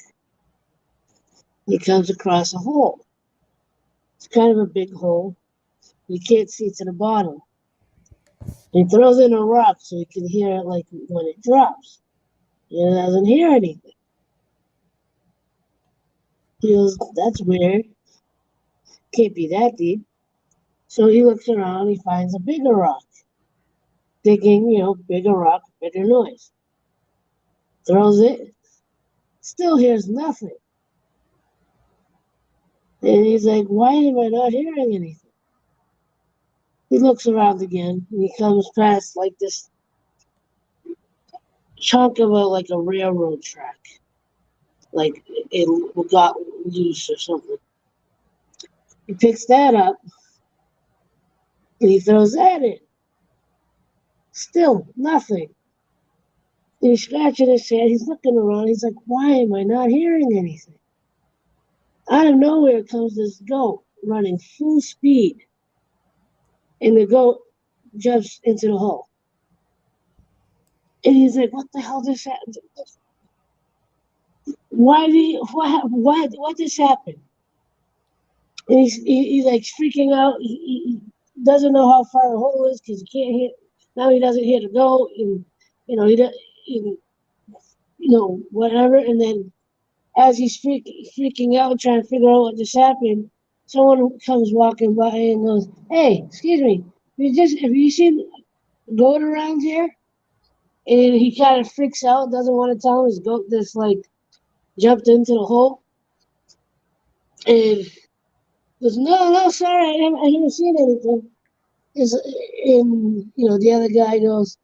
He comes across a hole. It's kind of a big hole. You can't see to the bottom. He throws in a rock so he can hear it like when it drops. He doesn't hear anything. He goes, that's weird. Can't be that deep. So he looks around, he finds a bigger rock. Digging, bigger rock, bigger noise. Throws it, still hears nothing. And he's like, why am I not hearing anything? He looks around again and he comes past like this chunk of a railroad track. Like it got loose or something. He picks that up and he throws that in. Still nothing. And he's scratching his head. He's looking around. He's like, why am I not hearing anything? Out of nowhere comes this goat running full speed. And the goat jumps into the hole. And he's like, what the hell just happened? What just happened? And he's like freaking out. He doesn't know how far the hole is because he can't hear. Now he doesn't hear the goat, and he does, and, whatever. And then as he's freaking out, trying to figure out what just happened, someone comes walking by and goes, "Hey, excuse me, have you seen a goat around here?" And he kind of freaks out, doesn't want to tell him his goat just like jumped into the hole. And Goes, no, no, sorry, I haven't seen anything. Is and the other guy goes,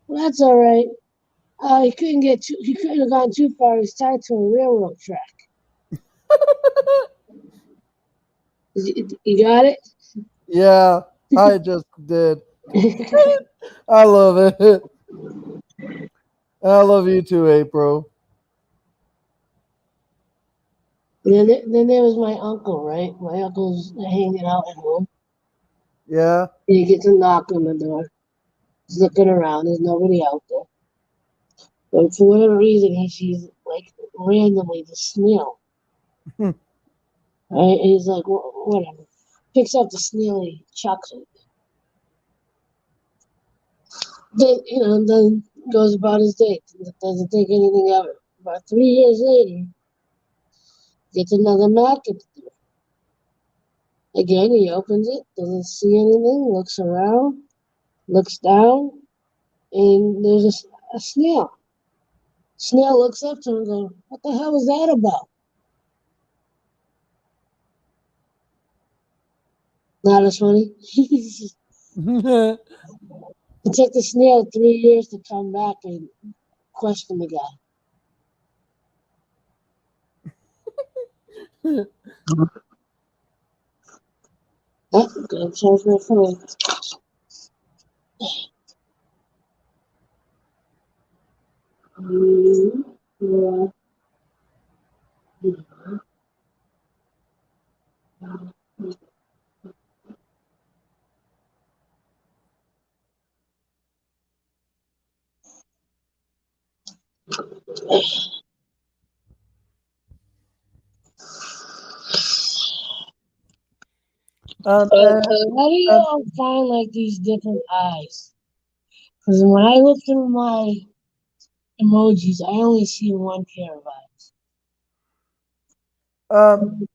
well, that's all right. He couldn't have gone too far. He's tied to a railroad track. You got it? Yeah, I just did. I love it. I love you too, April. Then there was my uncle, right? My uncle's hanging out at home. Yeah. And he gets a knock on the door. He's looking around. There's nobody out there. But for whatever reason, he sees like randomly the snail. Right? And he's like, whatever. Picks up the snail and he chucks it. Then goes about his day. Doesn't think anything of it. About 3 years later, gets another knock at the door. Again, he opens it, doesn't see anything, looks around, looks down, and there's a snail. Snail looks up to him and goes, what the hell was that about? Not as funny. It took the snail 3 years to come back and question the guy. Oh, good. Charge my phone. Yeah. And, How do you and all find like these different eyes? Because when I look through my emojis, I only see one pair of eyes. um,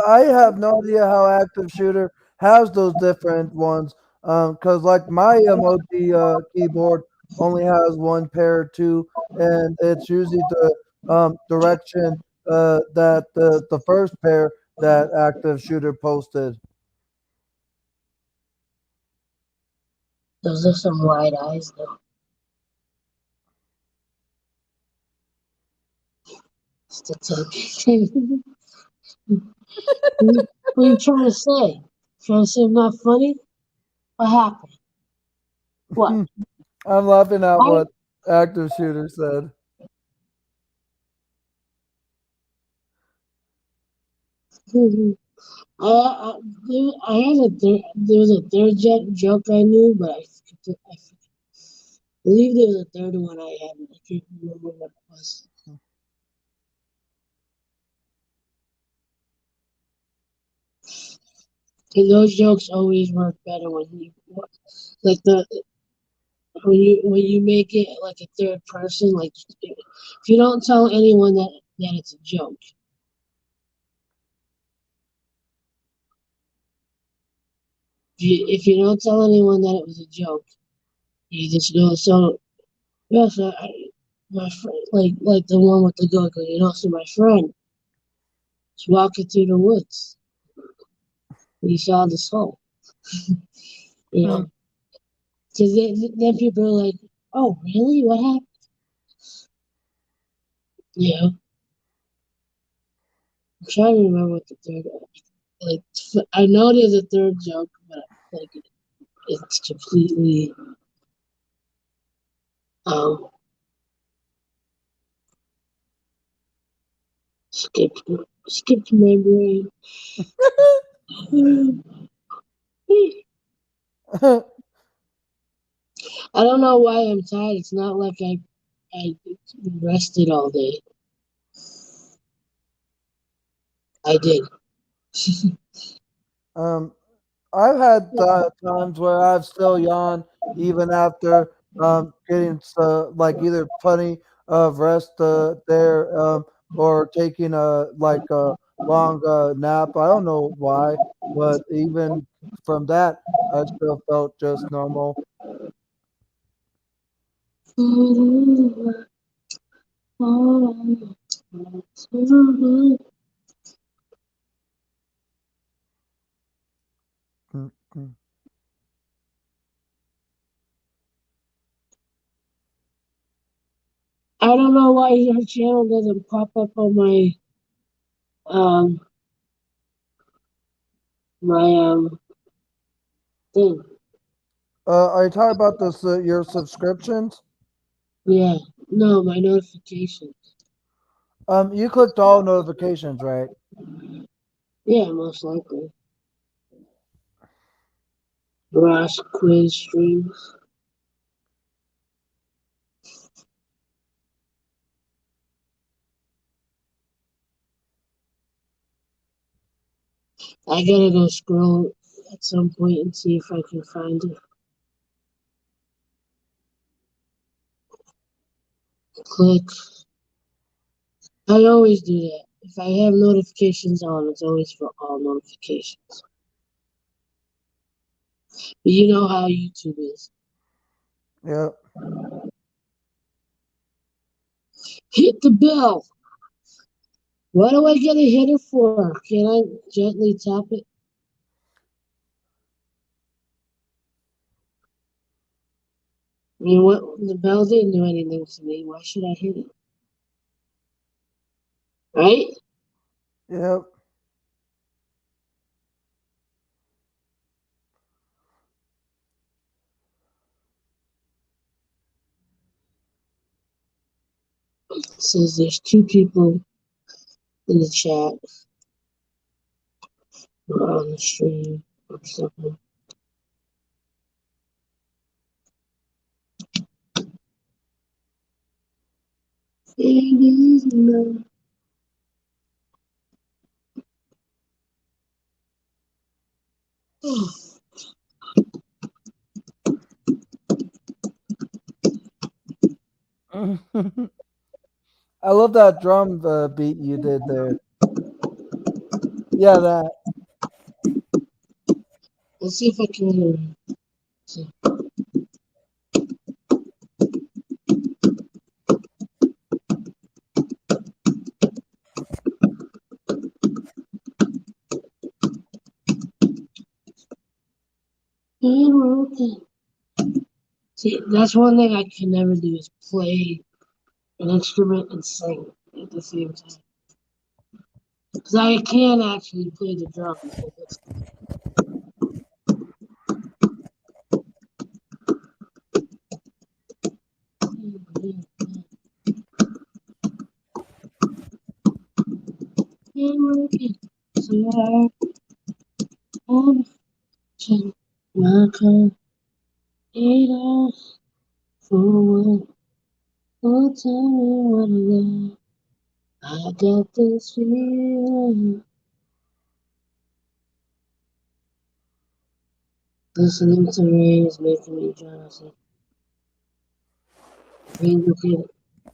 I have no idea how active shooter has those different ones. Cause like my emoji keyboard only has one pair too, and it's usually the direction that the first pair that active shooter posted. Those are some wide eyes, though. It's the tip. What are you trying to say? Trying to say I'm not funny? What happened? What? I'm laughing at I, what active shooter said. I, I had there was a third joke I knew, but I believe there was a third one I had, but I can't remember what it was. And those jokes always work better when you like the when you make it like a third person. Like if you don't tell anyone that it's a joke, if you don't tell anyone that it was a joke, you just know. So yes, my friend, like the one with the goat. So my friend was walking through the woods. And he saw the skull. You Hmm. know, because then people are like, "Oh, really? What happened?" You know, I'm trying to remember what the third. Like I know there's a third joke, but like it's completely um skipped skipped my brain. I don't know why I'm tired. It's not like I rested all day. I did. um, I've had times where I've still yawned even after getting like either plenty of rest there or taking a like a long nap. I don't know why, but even from that, I still felt just normal. I don't know why your channel doesn't pop up on um my thing. Are you talking about this your subscriptions? Yeah. No, my notifications. You clicked all notifications, right? Yeah, most likely. Ross quiz streams. I gotta go scroll at some point and see if I can find it. Click. I always do that. If I have notifications on, it's always for all notifications. But you know how YouTube is. Yep. Hit the bell. What do I get a hitter for? Can I gently tap it? I mean, what the bell didn't do anything to me. Why should I hit it? Right? Yep. It says there's two people in the chat or on the stream or something. It is love. I love that drum beat you did there. Yeah, that. Let's see if I can. See. See, that's one thing I can never do is play an instrument and sing at the same time. Because I can actually play the drums. So I'm my car, it all forward. Oh, tell me what I got. I got this feeling. Listening to rain is making me drowsy.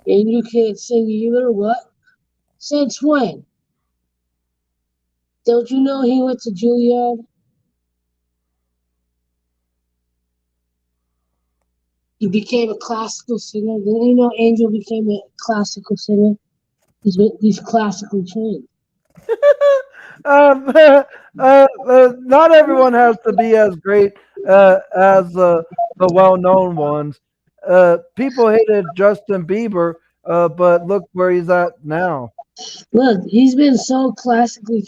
Angel can't sing either. What? Since when? Don't you know he went to Juilliard? He became a classical singer. Didn't you know Angel became a classical singer? He's classically trained. Not everyone has to be as great as the well-known ones. People hated Justin Bieber, but look where he's at now. Look, he's been so classically.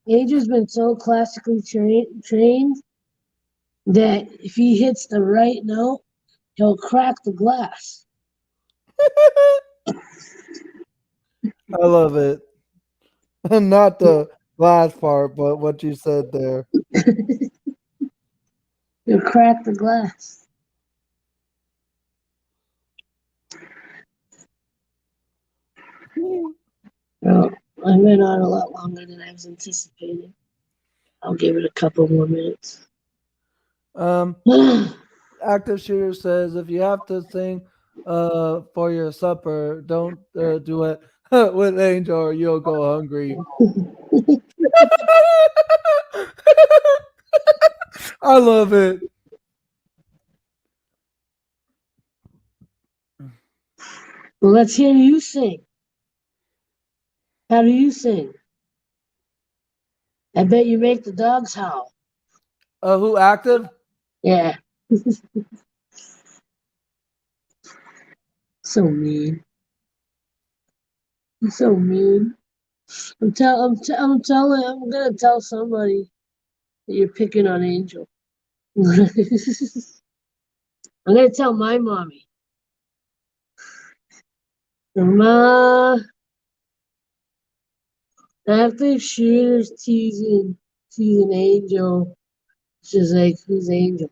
Angel's been so classically trained that if he hits the right note, he'll crack the glass. I love it. Not the last part, but what you said there. He'll crack the glass. Well, I went on a lot longer than I was anticipating. I'll give it a couple more minutes. Um, Active Shooter says if you have to sing for your supper, don't do it with Angel or you'll go hungry. I love it. Well, let's hear you sing. How do you sing? I bet you make the dogs howl. Who active? Yeah. So mean. He's so mean. I'm gonna tell somebody that you're picking on Angel. I'm gonna tell my mommy. Ma, after Shooter's teasing Angel, she's like, who's Angel?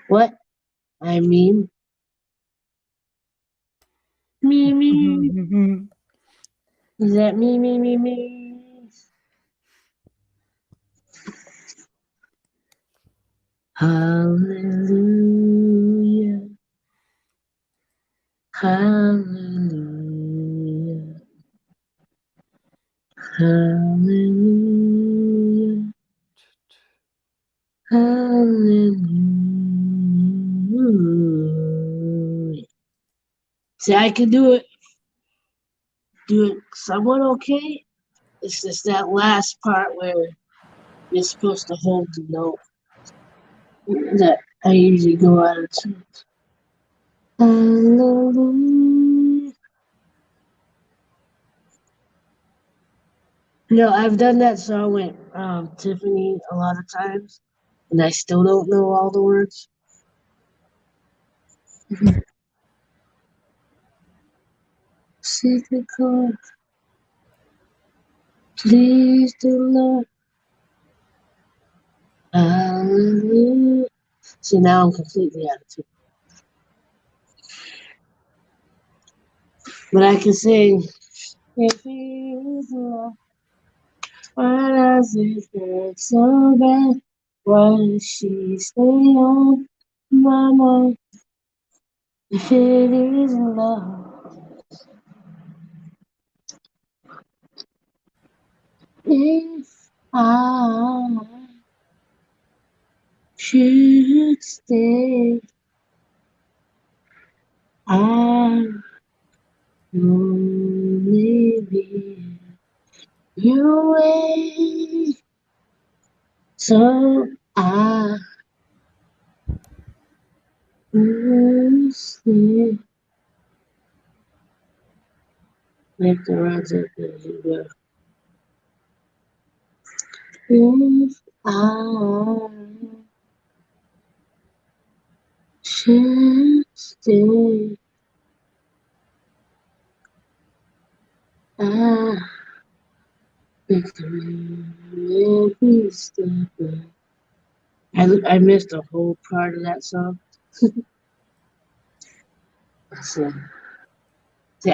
What? I mean, me. Is that me? Hallelujah. Hallelujah. Hallelujah. Hallelujah. See, I can do it somewhat okay. It's just that last part where you're supposed to hold the note that I usually go out of tune. Hallelujah. No, I've done that song with Tiffany a lot of times, and I still don't know all the words. Secret chord, please do Lord. Hallelujah. See, now I'm completely out of tune. But I can sing. If he is love, why does it hurt so bad? Why does she stay on my mind? If it is love, if I should stay, I only be your way. So I will stay. Make the runs up as you go. If I should stay, I make the run every step. I missed a whole part of that song. So, see,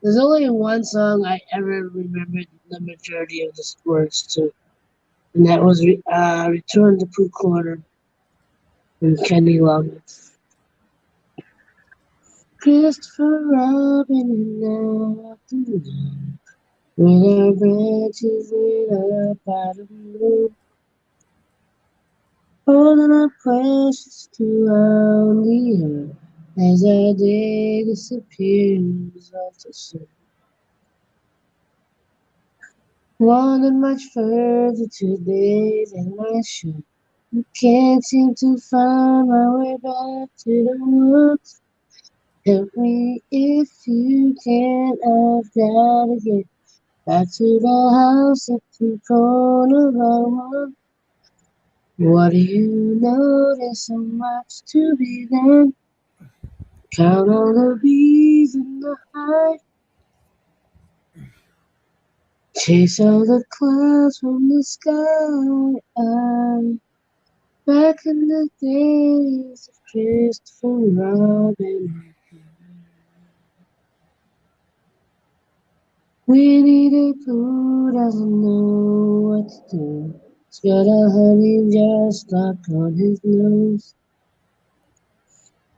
there's only one song I ever remembered the majority of the words to, and that was "Return to Pooh Corner" from Kenny Loggins. Christopher Robin and afternoon, with our branches lit up out of the moon, holding our precious to on the earth as our day disappears off the sun. Wandered much further today than I should. Can't seem to find my way back to the woods. Help me if you can. I've gotta get back to the house at the corner of one. What do you know? There's so much to be done. Count all the bees in the hive. Chase all the clouds from the sky. Back in the days of Christopher Robin, Winnie the Pooh doesn't know what to do. He's got a honey jar stuck on his nose.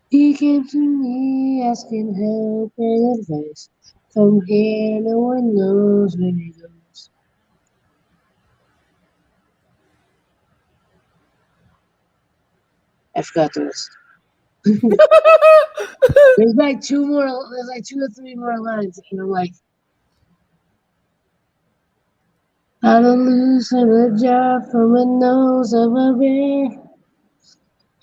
He came to me asking help and advice. From here, no one knows where he goes. I forgot the rest. There's like two more. There's like 2 or 3 more lines, and I'm like, how to loosen a jar from a nose of a bear.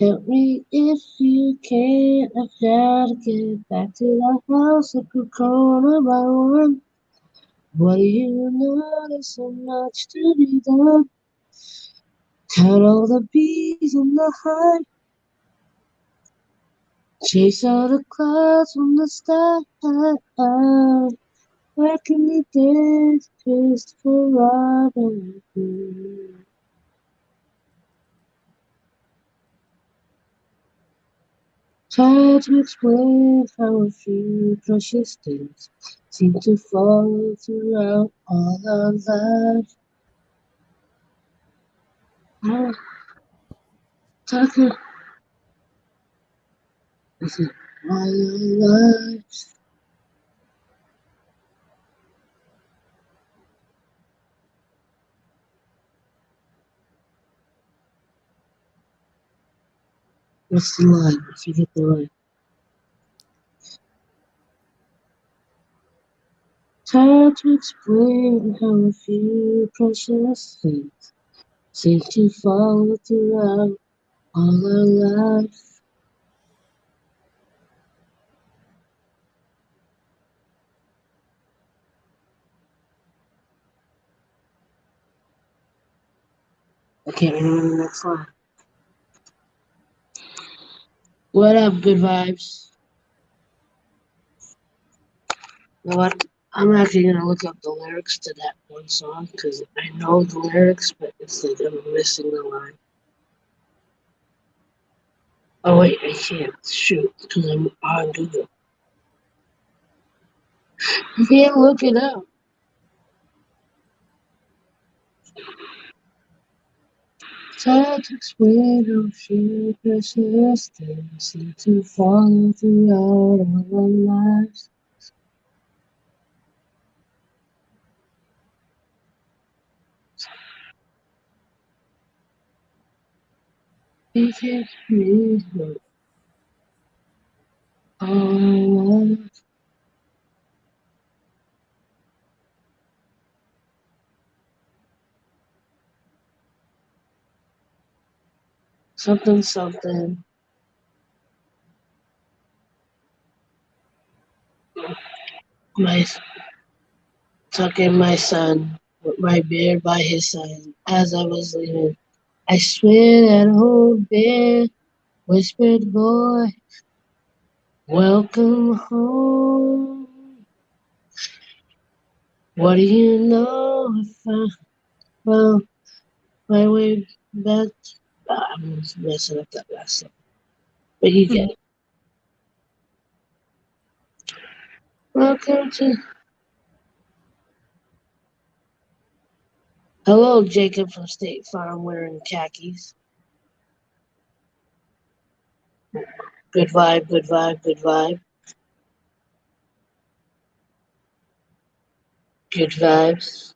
Help me if you can. I've gotta get back to the house like a corner by one. What do you know? There's so much to be done. Count all the bees in the hive. Chase all the clouds from the sky. Where can we dance, Christopher Robin? Try to explain how a few precious things seem to fall throughout all our lives. Oh, Tucker, is it all our lives? What's the line? I forget the line. Try to explain how a few precious things seem to fall throughout all our lives. I can't remember the next line. What up, good vibes? You know what? I'm actually gonna look up the lyrics to that one song because I know the lyrics, but it's like I'm missing the line. Oh wait, I can't. Shoot, because I'm on Google. You can't look it up. It's hard to explain how few precious things seem to follow throughout all our lives. We can't breathe all our lives. Something, something. My tucking my son with my beard by his side as I was leaving. I swear that old bear whispered, boy, welcome home. What do you know if I found my way back? I'm messing up that last song, but you get it. Welcome to. Hello, Jacob from State Farm wearing khakis. Good vibe, good vibe, good vibe. Good vibes.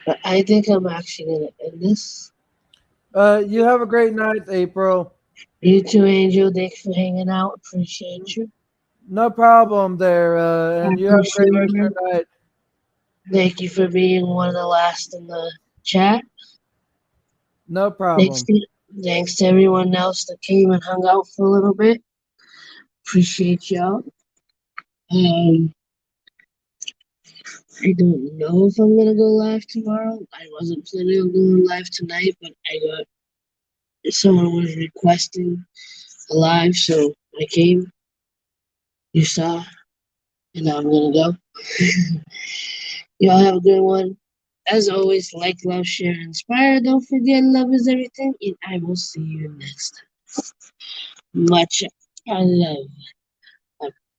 But I think I'm actually going to end this. You have a great night, April. You too, Angel. Thanks for hanging out. Appreciate you. No problem there. I And you have a great appreciate rest of you. your night. Thank you for being one of the last in the chat. No Thanks problem. to, thanks to everyone else that came and hung out for a little bit. Appreciate y'all. Um, I don't know if I'm gonna go live tomorrow. I wasn't planning on going live tonight, but I got someone was requesting a live, so I came. You saw, and now I'm gonna go. Y'all have a good one. As always, like, love, share, and inspire. Don't forget, love is everything, and I will see you next time. Much love.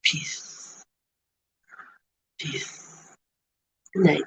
Peace. Peace. Good night.